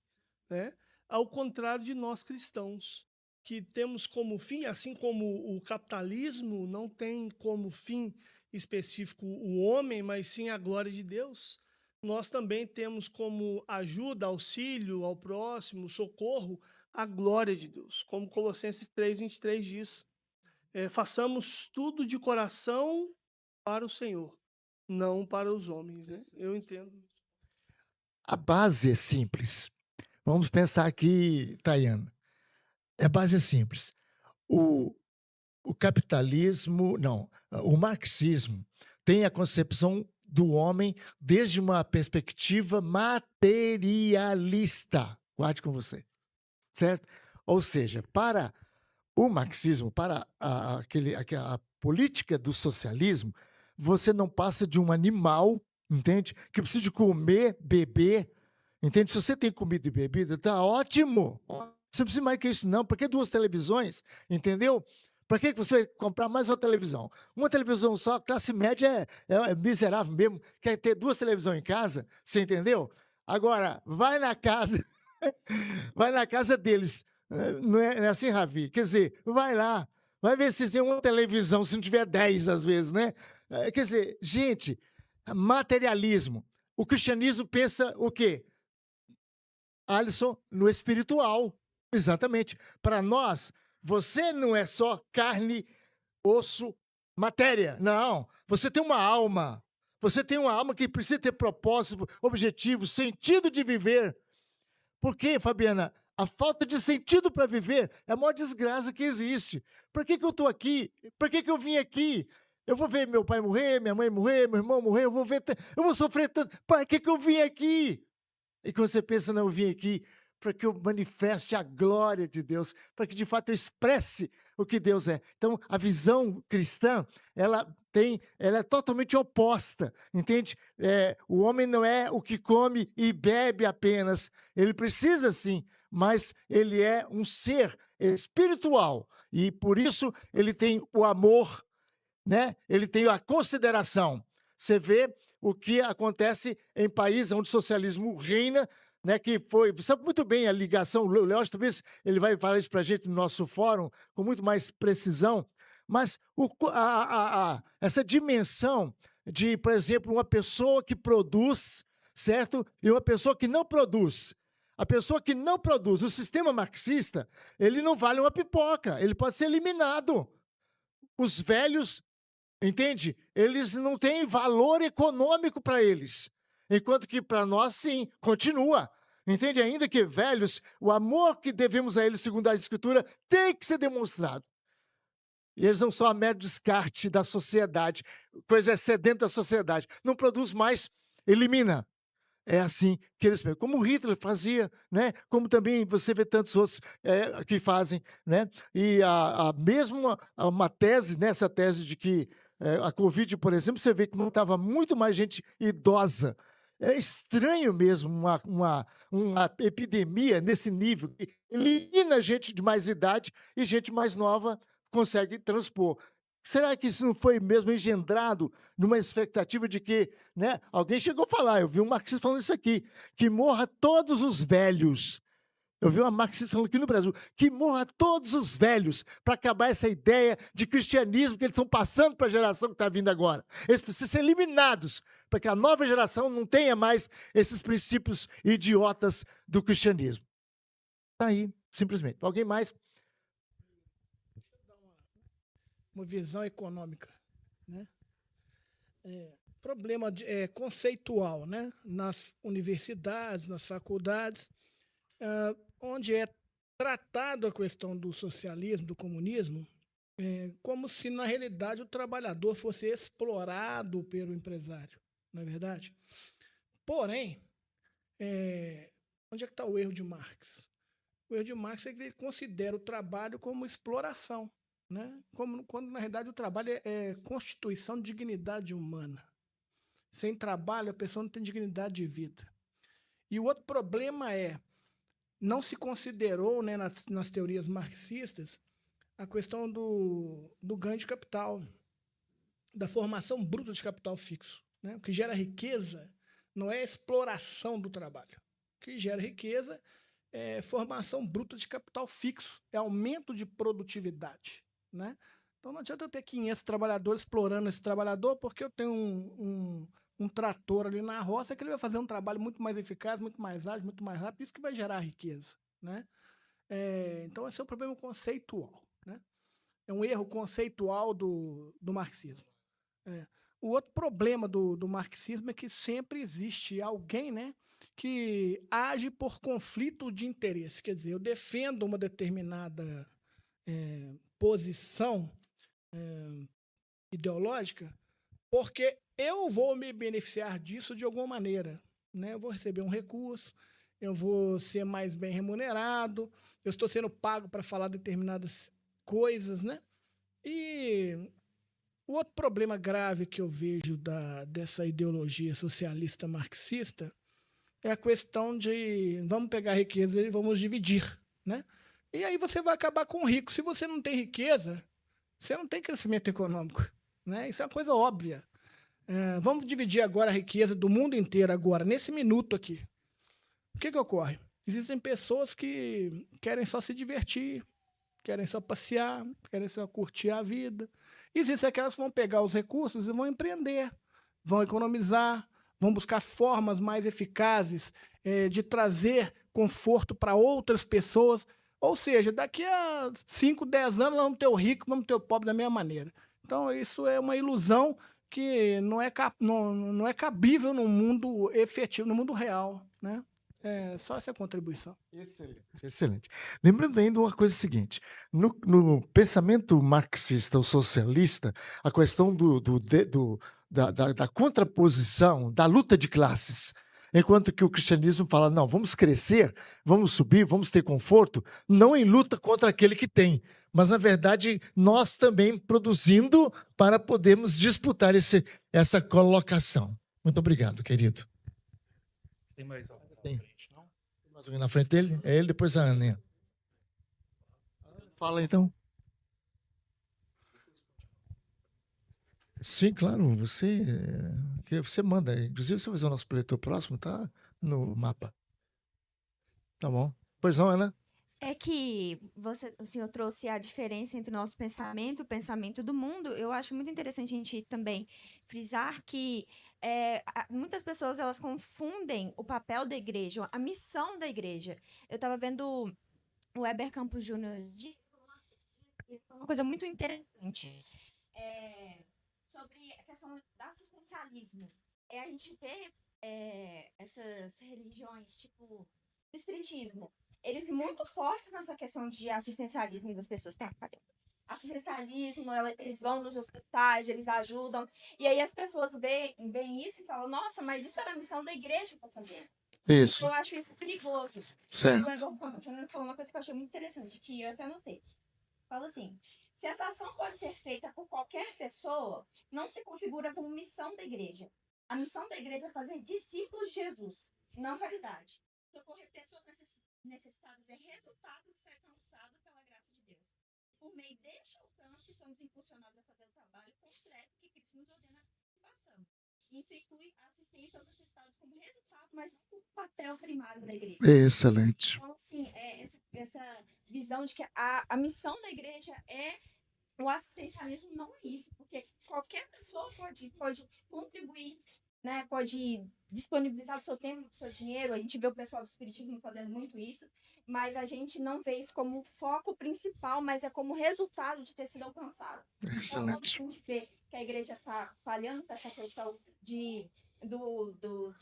né? Ao contrário de nós cristãos, que temos como fim, assim como o capitalismo não tem como fim específico o homem, mas sim a glória de Deus, nós também temos como ajuda, auxílio ao próximo, socorro, a glória de Deus. Como Colossenses 3:23 diz, façamos tudo de coração para o Senhor, não para os homens, né? Eu entendo. A base é simples. Vamos pensar aqui, Tayana. A base é simples. O capitalismo, não, o marxismo tem a concepção do homem desde uma perspectiva materialista. Guarde com você. certo? Ou seja, para o marxismo, para a política do socialismo, você não passa de um animal, entende? Que precisa de comer, beber, entende? Se você tem comida e bebida, tá ótimo. Você não precisa mais que isso, não. Para que 2 televisões, entendeu? Para que você vai comprar mais uma televisão? Uma televisão só, a classe média é miserável mesmo. Quer ter 2 televisões em casa, você entendeu? Agora, vai na casa, vai na casa deles. Não é assim, Ravi? Quer dizer, vai lá, vai ver se tem uma televisão, se não tiver 10 às vezes, né? Quer dizer, gente, materialismo. O cristianismo pensa o quê? Alisson, no espiritual. Exatamente. Para nós, você não é só carne, osso, matéria. Não. Você tem uma alma. Você tem uma alma que precisa ter propósito, objetivo, sentido de viver. Por quê, Fabiana? A falta de sentido para viver é a maior desgraça que existe. Por que eu estou aqui? Por que eu vim aqui? Eu vou ver meu pai morrer, minha mãe morrer, meu irmão morrer, eu vou sofrer tanto. Para que eu vim aqui? E quando você pensa, não, eu vim aqui para que eu manifeste a glória de Deus, para que de fato eu expresse o que Deus é. Então, a visão cristã, ela é totalmente oposta, entende? O homem não é o que come e bebe apenas, ele precisa sim, mas ele é um ser espiritual, e por isso ele tem o amor, né? Ele tem a consideração. Você vê o que acontece em países onde o socialismo reina, né, que foi, sabe muito bem a ligação, o Léo, talvez ele vai falar isso para a gente no nosso fórum com muito mais precisão, mas essa dimensão de, por exemplo, uma pessoa que produz, certo? E uma pessoa que não produz. A pessoa que não produz, o sistema marxista, ele não vale uma pipoca, ele pode ser eliminado. Os velhos, entende? Eles não têm valor econômico para eles. Enquanto que para nós, sim, continua. Entende? Ainda que velhos, o amor que devemos a eles, segundo a Escritura, tem que ser demonstrado. E eles não são a mero descarte da sociedade, coisa excedente da sociedade. Não produz mais, elimina. É assim que eles pensam. Como Hitler fazia, né? Como também você vê tantos outros que fazem, né? E mesmo uma tese, nessa tese de que a Covid, por exemplo, você vê que não estava muito mais gente idosa. É estranho mesmo uma epidemia nesse nível, que elimina gente de mais idade e gente mais nova consegue transpor. Será que isso não foi mesmo engendrado numa expectativa de que, né, alguém chegou a falar, eu vi um marxista falando isso aqui, que morra todos os velhos. Eu vi uma marxista falando aqui no Brasil, que morra todos os velhos para acabar essa ideia de cristianismo que eles estão passando para a geração que está vindo agora. Eles precisam ser eliminados para que a nova geração não tenha mais esses princípios idiotas do cristianismo. Está aí, simplesmente. Alguém mais? Uma visão econômica, né? Problema conceitual, né? Nas universidades, nas faculdades, onde é tratado a questão do socialismo, do comunismo, como se, na realidade, o trabalhador fosse explorado pelo empresário, não é verdade? Porém, onde é que está o erro de Marx? O erro de Marx é que ele considera o trabalho como exploração, né? Quando, na realidade, o trabalho é constituição de dignidade humana. Sem trabalho, a pessoa não tem dignidade de vida. E o outro problema não se considerou, né, nas teorias marxistas, a questão do ganho de capital, da formação bruta de capital fixo, né? O que gera riqueza não é a exploração do trabalho. O que gera riqueza é formação bruta de capital fixo, é aumento de produtividade, né? Então não adianta eu ter 500 trabalhadores explorando esse trabalhador, porque eu tenho um trator ali na roça que ele vai fazer um trabalho muito mais eficaz, muito mais ágil, muito mais rápido, isso que vai gerar riqueza, né? Então esse é o problema conceitual, né? É um erro conceitual do marxismo. O outro problema do marxismo é que sempre existe alguém, né, que age por conflito de interesse. Quer dizer, eu defendo uma determinada posição ideológica porque eu vou me beneficiar disso de alguma maneira, né? Eu vou receber um recurso, eu vou ser mais bem remunerado, eu estou sendo pago para falar determinadas coisas, né? E o outro problema grave que eu vejo dessa ideologia socialista marxista é a questão de vamos pegar a riqueza e vamos dividir, né? E aí você vai acabar com o rico. Se você não tem riqueza, você não tem crescimento econômico, né? Isso é uma coisa óbvia. Vamos dividir agora a riqueza do mundo inteiro agora, nesse minuto aqui. O que ocorre? Existem pessoas que querem só se divertir, querem só passear, querem só curtir a vida. Existem aquelas que vão pegar os recursos e vão empreender, vão economizar, vão buscar formas mais eficazes de trazer conforto para outras pessoas. Ou seja, daqui a 5, 10 anos nós vamos ter o rico, vamos ter o pobre da mesma maneira. Então isso é uma ilusão que não é cabível no mundo efetivo, no mundo real, né? É só essa contribuição. Excelente, excelente. Lembrando ainda uma coisa seguinte, no pensamento marxista ou socialista, a questão da contraposição, da luta de classes, enquanto que o cristianismo fala, não, vamos crescer, vamos subir, vamos ter conforto, não em luta contra aquele que tem, mas, na verdade, nós também produzindo para podermos disputar essa colocação. Muito obrigado, querido. Tem mais algo? Tem. Mais alguém na frente dele? É ele, depois a Aninha. Fala, então. Sim, claro, você manda. Inclusive, você vai fazer o nosso preletor próximo, tá no mapa. Tá bom. Pois não, Ana? É que o senhor trouxe a diferença entre o nosso pensamento e o pensamento do mundo. Eu acho muito interessante a gente também frisar que muitas pessoas elas confundem o papel da igreja, a missão da igreja. Eu estava vendo o Weber Campos Júnior de uma coisa muito interessante sobre a questão do assistencialismo. A gente vê essas religiões, tipo o espiritismo, eles muito fortes nessa questão de assistencialismo das pessoas. Assistencialismo, eles vão nos hospitais, eles ajudam. E aí as pessoas veem isso e falam, nossa, mas isso era a missão da igreja para fazer. Isso. Eu acho isso perigoso. Certo. O Weber falou uma coisa que eu achei muito interessante, que eu até anotei. Fala assim, se essa ação pode ser feita por qualquer pessoa, não se configura como missão da igreja. A missão da igreja é fazer discípulos de Jesus, não caridade. Socorrer pessoas necessitadas é resultado de ser alcançado pela graça de Deus. Por meio deste alcance, somos impulsionados a fazer o trabalho completo que Cristo nos ordena que façamos. Isso inclui a assistência aos necessitados como resultado, mas não como papel primário da igreja. Excelente. Então, assim, essa visão de que a missão da igreja é o assistencialismo, não é isso, porque qualquer pessoa pode contribuir, né, pode disponibilizar o seu tempo, o seu dinheiro. A gente vê o pessoal do espiritismo fazendo muito isso, mas a gente não vê isso como foco principal, mas é como resultado de ter sido alcançado. Então, quando a gente vê que a igreja está falhando com essa questão do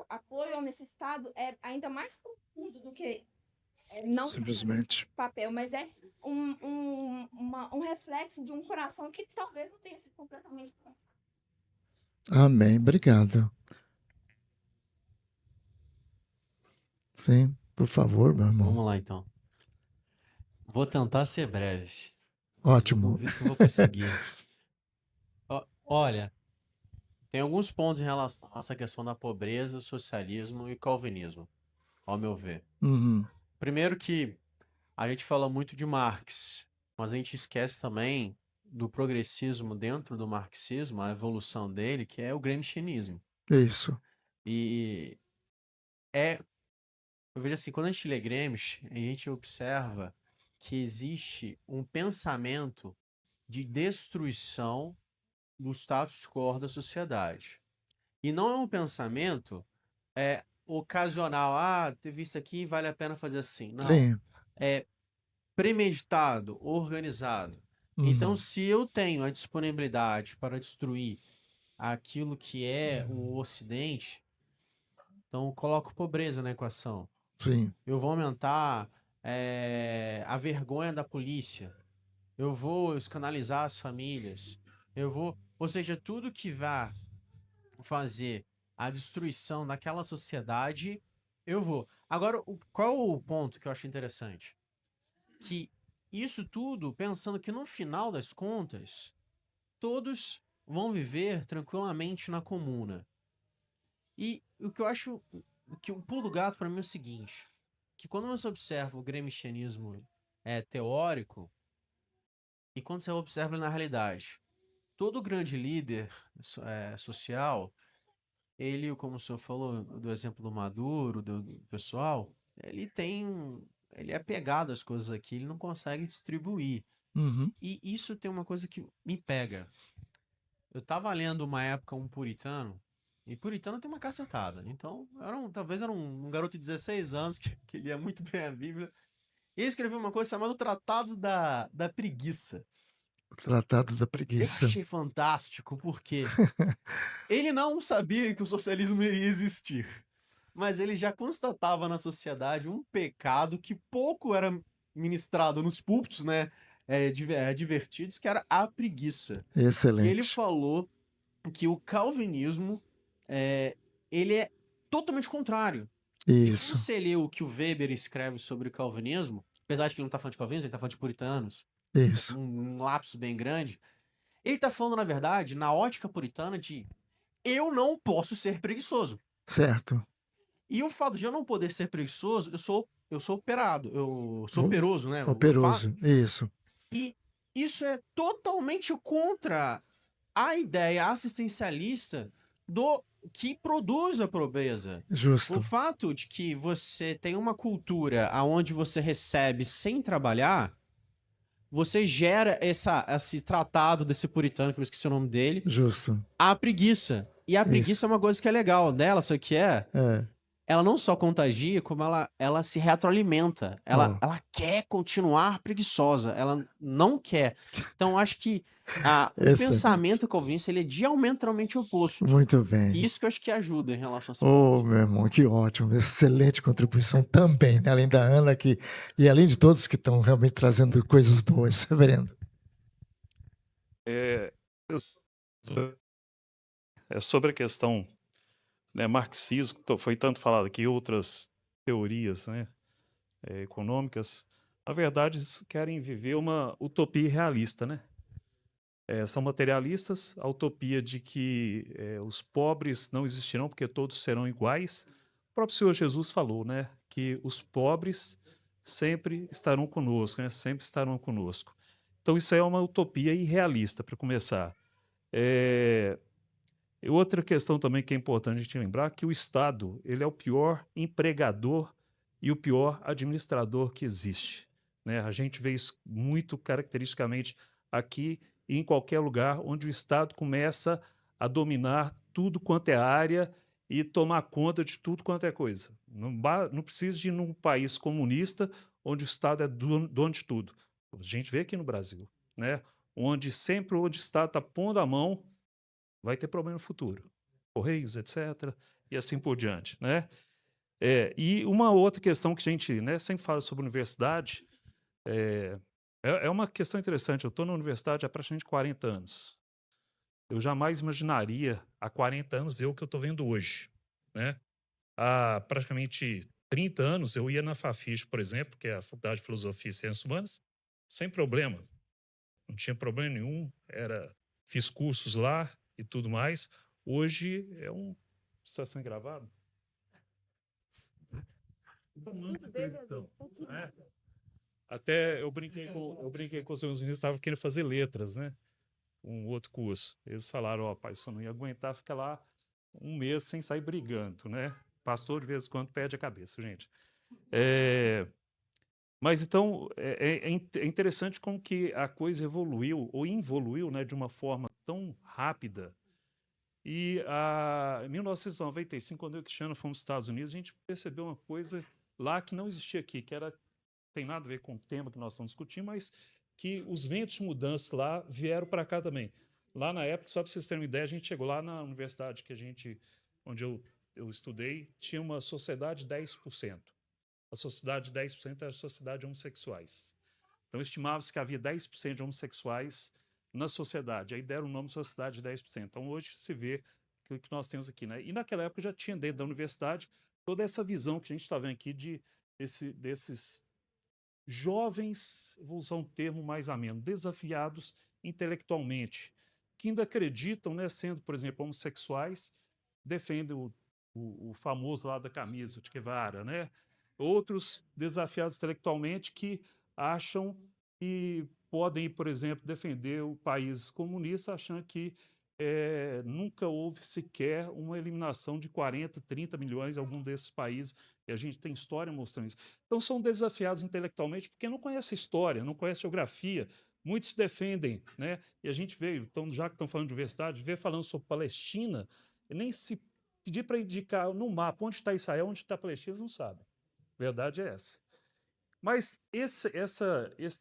apoio ao necessitado, é ainda mais profundo do que não simplesmente papel, mas é um reflexo de um coração que talvez não tenha sido completamente alcançado. Amém, obrigado. Sim, por favor, meu irmão. Vamos lá, então. Vou tentar ser breve. Ótimo. Duvido que eu vou conseguir. Olha, tem alguns pontos em relação a essa questão da pobreza, socialismo e calvinismo, ao meu ver. Uhum. Primeiro que a gente fala muito de Marx, mas a gente esquece também do progressismo dentro do marxismo, a evolução dele, que é o gramscianismo. Isso. E eu vejo assim, quando a gente lê Gramsci, a gente observa que existe um pensamento de destruição do status quo da sociedade. E não é um pensamento ocasional, teve isso aqui, vale a pena fazer assim. Não. Sim. É premeditado, organizado. Então, se eu tenho a disponibilidade para destruir aquilo que é o Ocidente, então eu coloco pobreza na equação. Sim. Eu vou aumentar a vergonha da polícia. Eu vou escandalizar as famílias. Ou seja, tudo que vai fazer a destruição daquela sociedade, Eu vou. Agora, qual é o ponto que eu acho interessante? Que isso tudo, pensando que no final das contas, todos vão viver tranquilamente na comuna. E o que eu acho, que o pulo do gato para mim é o seguinte, que quando você observa o gramscianismo teórico, e quando você observa ele na realidade, todo grande líder social, ele, como o senhor falou, do exemplo do Maduro, do pessoal, ele é apegado às coisas aqui, ele não consegue distribuir. Uhum. E isso tem uma coisa que me pega. Eu tava lendo uma época um puritano, e puritano tem uma cacetada. Então, talvez era um garoto de 16 anos que lia muito bem a Bíblia. E ele escreveu uma coisa chamada o Tratado da Preguiça. O Tratado da Eu Preguiça. achei fantástico, porque ele não sabia que o socialismo iria existir. Mas ele já constatava na sociedade um pecado que pouco era ministrado nos púlpitos, né? Divertidos, que era a preguiça. E ele Excelente. falou que o calvinismo ele é totalmente contrário. E quando Isso. você lê o que o Weber escreve sobre o calvinismo, apesar de que ele não está falando de calvinismo, ele está falando de puritanos, Isso. um lapso bem grande, ele está falando, na verdade, na ótica puritana de eu não posso ser preguiçoso. Certo. E o fato de eu não poder ser preguiçoso, eu sou operado, eu sou operoso, né? Operoso. Isso. E isso é totalmente contra a ideia assistencialista do que produz a pobreza. Justo. O fato de que você tem uma cultura onde você recebe sem trabalhar, você gera esse tratado desse puritano, que eu esqueci o nome dele, Justo. a preguiça. E a preguiça Isso. é uma coisa que é legal dela, sabe o que é? Ela não só contagia, como ela se retroalimenta. Ela quer continuar preguiçosa. Ela não quer. Então, acho que o Excelente. pensamento calvinista ele é diametralmente oposto. Muito bem. E isso que eu acho que ajuda em relação a esse Oh, ponto. meu irmão, que ótimo. Excelente contribuição também, né? Além da Ana e além de todos que estão realmente trazendo coisas boas, reverendo. Sobre a questão, né, marxismo, que foi tanto falado aqui, outras teorias, né, econômicas, na verdade, eles querem viver uma utopia irrealista, né? São materialistas, a utopia de que os pobres não existirão porque todos serão iguais. O próprio Senhor Jesus falou, né, que os pobres sempre estarão conosco, né, sempre estarão conosco. Então isso é uma utopia irrealista, para começar. Outra questão também que é importante a gente lembrar, que o Estado ele é o pior empregador e o pior administrador que existe, né? A gente vê isso muito caracteristicamente aqui e em qualquer lugar onde o Estado começa a dominar tudo quanto é área e tomar conta de tudo quanto é coisa. Não precisa de ir num país comunista onde o Estado é dono de tudo. A gente vê aqui no Brasil, né? Onde sempre o Estado está pondo a mão, vai ter problema no futuro. Correios, etc. E assim por diante, né? E uma outra questão que a gente, né, sempre fala sobre universidade, é uma questão interessante. Eu estou na universidade há praticamente 40 anos. Eu jamais imaginaria, há 40 anos, ver o que eu estou vendo hoje, né? Há praticamente 30 anos, eu ia na FAFIS, por exemplo, que é a Faculdade de Filosofia e Ciências Humanas, sem problema. Não tinha problema nenhum. Fiz cursos lá e tudo mais. Hoje está sendo gravado? Até eu brinquei com os meus meninos, estavam querendo fazer letras, né? Um outro curso. Eles falaram, pai, isso não ia aguentar ficar lá um mês sem sair brigando, né? Pastor, de vez em quando, perde a cabeça, gente. Mas, então, é interessante como que a coisa evoluiu, ou involuiu, né, de uma forma tão rápida. E em 1995, quando eu e o Cristiano fomos aos Estados Unidos, a gente percebeu uma coisa lá que não existia aqui, que tem nada a ver com o tema que nós estamos discutindo, mas que os ventos de mudança lá vieram para cá também. Lá na época, só para vocês terem uma ideia, a gente chegou lá na universidade onde eu estudei, tinha uma sociedade de 10%. A sociedade de 10% era a sociedade de homossexuais. Então, estimava-se que havia 10% de homossexuais na sociedade. Aí deram o nome de sociedade de 10%. Então, hoje se vê o que nós temos aqui, né? E naquela época já tinha dentro da universidade toda essa visão que a gente está vendo aqui desses jovens, vou usar um termo mais ameno, desafiados intelectualmente, que ainda acreditam, né, sendo, por exemplo, homossexuais, defendem o famoso lá da camisa, de Guevara, né? Outros desafiados intelectualmente que acham que podem, por exemplo, defender o país comunista, achando que nunca houve sequer uma eliminação de 40, 30 milhões em algum desses países, e a gente tem história mostrando isso. Então são desafiados intelectualmente porque não conhecem história, não conhecem geografia, muitos defendem, né? E a gente veio, então, já que estão falando de diversidade, vê falando sobre Palestina, e nem se pedir para indicar no mapa onde está Israel, onde está a Palestina, eles não sabem. A verdade é essa. Mas esse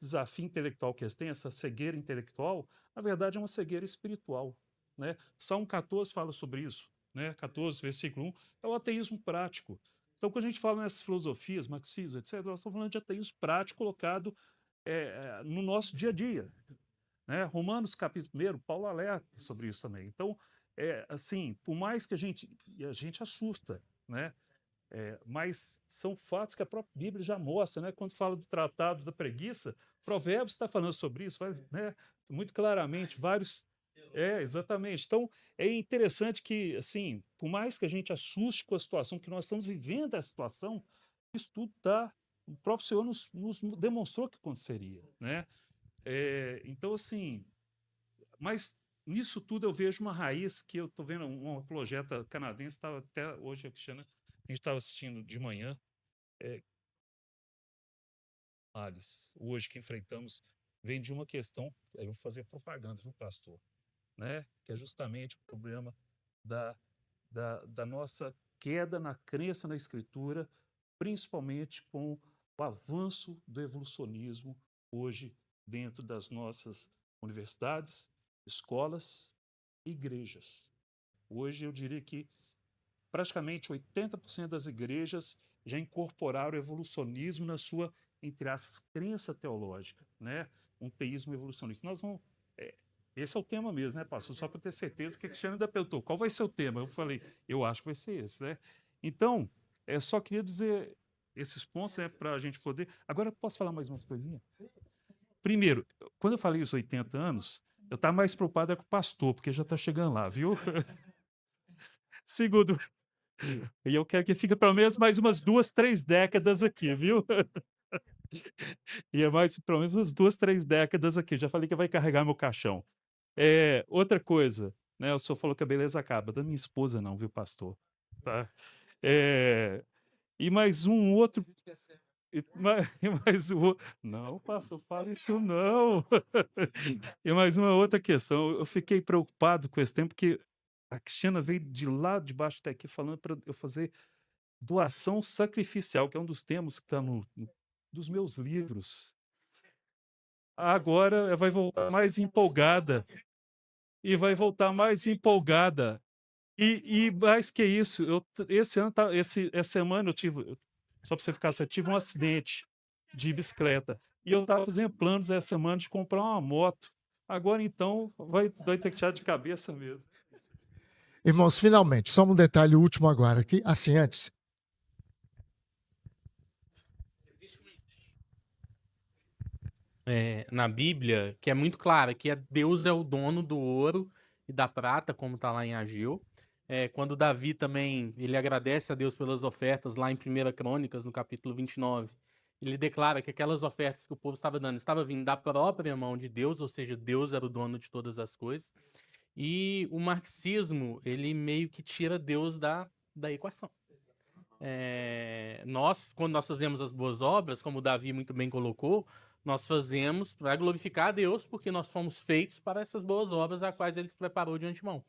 desafio intelectual que eles têm, essa cegueira intelectual, na verdade é uma cegueira espiritual, né? Salmo 14 fala sobre isso, né? 14, versículo 1, é o ateísmo prático. Então, quando a gente fala nessas filosofias, marxismo, etc., nós estamos falando de ateísmo prático colocado no nosso dia a dia, né? Romanos, capítulo 1, Paulo alerta sobre isso também. Então, assim, por mais que a gente assusta, né? Mas são fatos que a própria Bíblia já mostra, né? Quando fala do tratado da preguiça, Provérbios está falando sobre isso, né? Muito claramente, vários... exatamente. Então, é interessante que, assim, por mais que a gente assuste com a situação, que nós estamos vivendo a situação, isso tudo está... O próprio Senhor nos demonstrou que aconteceria, né? Então, assim... Mas nisso tudo eu vejo uma raiz que eu estou vendo, um apologeta canadense, estava até hoje, a Cristiana... A gente estava assistindo de manhã, Alice, hoje que enfrentamos, vem de uma questão, aí eu vou fazer propaganda, viu, pastor? Né? Que é justamente o problema da nossa queda na crença na Escritura, principalmente com o avanço do evolucionismo hoje dentro das nossas universidades, escolas e igrejas. Hoje eu diria que praticamente 80% das igrejas já incorporaram o evolucionismo na sua, entre aspas, crença teológica, né? Um teísmo evolucionista. Nós vamos... esse é o tema mesmo, né, pastor? Só para ter certeza que a Cristiana ainda perguntou, qual vai ser o tema? Eu falei, eu acho que vai ser esse, né? Então, só queria dizer esses pontos, né, para a gente poder... Agora, posso falar mais umas coisinhas? Primeiro, quando eu falei os 80 anos, eu estava mais preocupado com o pastor, porque já está chegando lá, viu? Segundo, e eu quero que fique pelo menos mais umas 2, 3 décadas aqui, viu? E é mais pelo menos umas 2, 3 décadas aqui. Já falei que vai carregar meu caixão. Outra coisa, né? O senhor falou que a beleza acaba. Da minha esposa não, viu, pastor? Tá? E mais um outro... Não, pastor, fala isso não. E mais uma outra questão. Eu fiquei preocupado com esse tempo, porque a Cristiana veio de lá de baixo até aqui falando para eu fazer doação sacrificial, que é um dos temas que está dos meus livros. Agora ela vai voltar mais empolgada. E vai voltar mais empolgada. E mais que isso, essa semana eu tive, só para você ficar certo, eu tive um acidente de bicicleta. E eu estava fazendo planos essa semana de comprar uma moto. Agora, então, vai ter que tirar de cabeça mesmo. Irmãos, finalmente, só um detalhe último agora aqui. Assim, antes. Na Bíblia, que é muito clara, que Deus é o dono do ouro e da prata, como está lá em Ageu. Quando Davi também, ele agradece a Deus pelas ofertas lá em 1 Crônicas, no capítulo 29, ele declara que aquelas ofertas que o povo estava dando estava vindo da própria mão de Deus, ou seja, Deus era o dono de todas as coisas. E o marxismo, ele meio que tira Deus da equação. Quando nós fazemos as boas obras, como o Davi muito bem colocou, nós fazemos para glorificar a Deus, porque nós fomos feitos para essas boas obras, as quais ele preparou de antemão.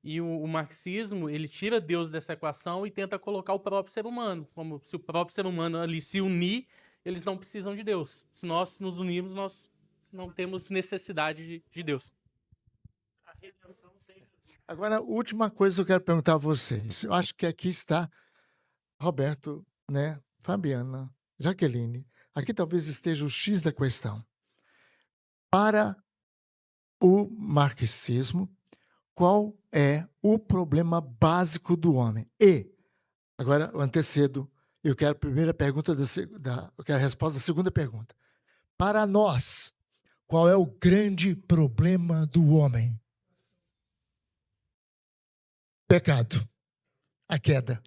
E o marxismo, ele tira Deus dessa equação e tenta colocar o próprio ser humano, como se o próprio ser humano ali se unir, eles não precisam de Deus. Se nós nos unirmos, nós não temos necessidade de Deus. Agora, a última coisa que eu quero perguntar a vocês. Eu acho que aqui está Roberto, né? Fabiana, Jaqueline. Aqui talvez esteja o X da questão. Para o marxismo, qual é o problema básico do homem? E Agora, eu antecedo. Eu quero a primeira pergunta, eu quero a resposta da segunda pergunta. Para nós, qual é o grande problema do homem? Pecado. A queda.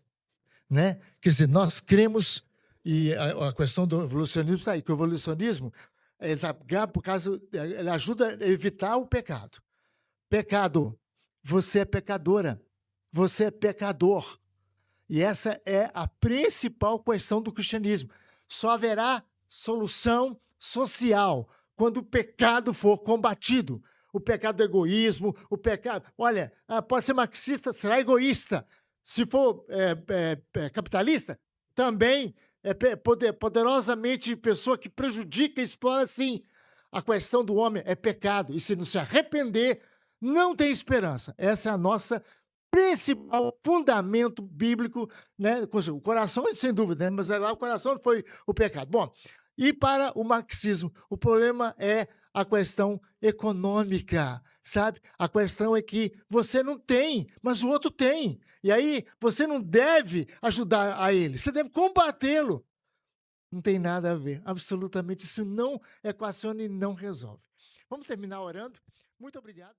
Né? Quer dizer, nós cremos, e a questão do evolucionismo está aí, que o evolucionismo ele ajuda a evitar o pecado. Pecado. Você é pecadora. Você é pecador. E essa é a principal questão do cristianismo. Só haverá solução social quando o pecado for combatido. O pecado do egoísmo, o pecado... Olha, pode ser marxista, será egoísta. Se for capitalista, também é poderosamente pessoa que prejudica e explora, sim. A questão do homem é pecado. E se não se arrepender, não tem esperança. Essa é a nossa principal fundamento bíblico, né? O coração, sem dúvida, né? Mas lá o coração foi o pecado. Bom, e para o marxismo, o problema é a questão econômica, sabe? A questão é que você não tem, mas o outro tem. E aí você não deve ajudar a ele, você deve combatê-lo. Não tem nada a ver, absolutamente. Isso não equaciona e não resolve. Vamos terminar orando. Muito obrigado.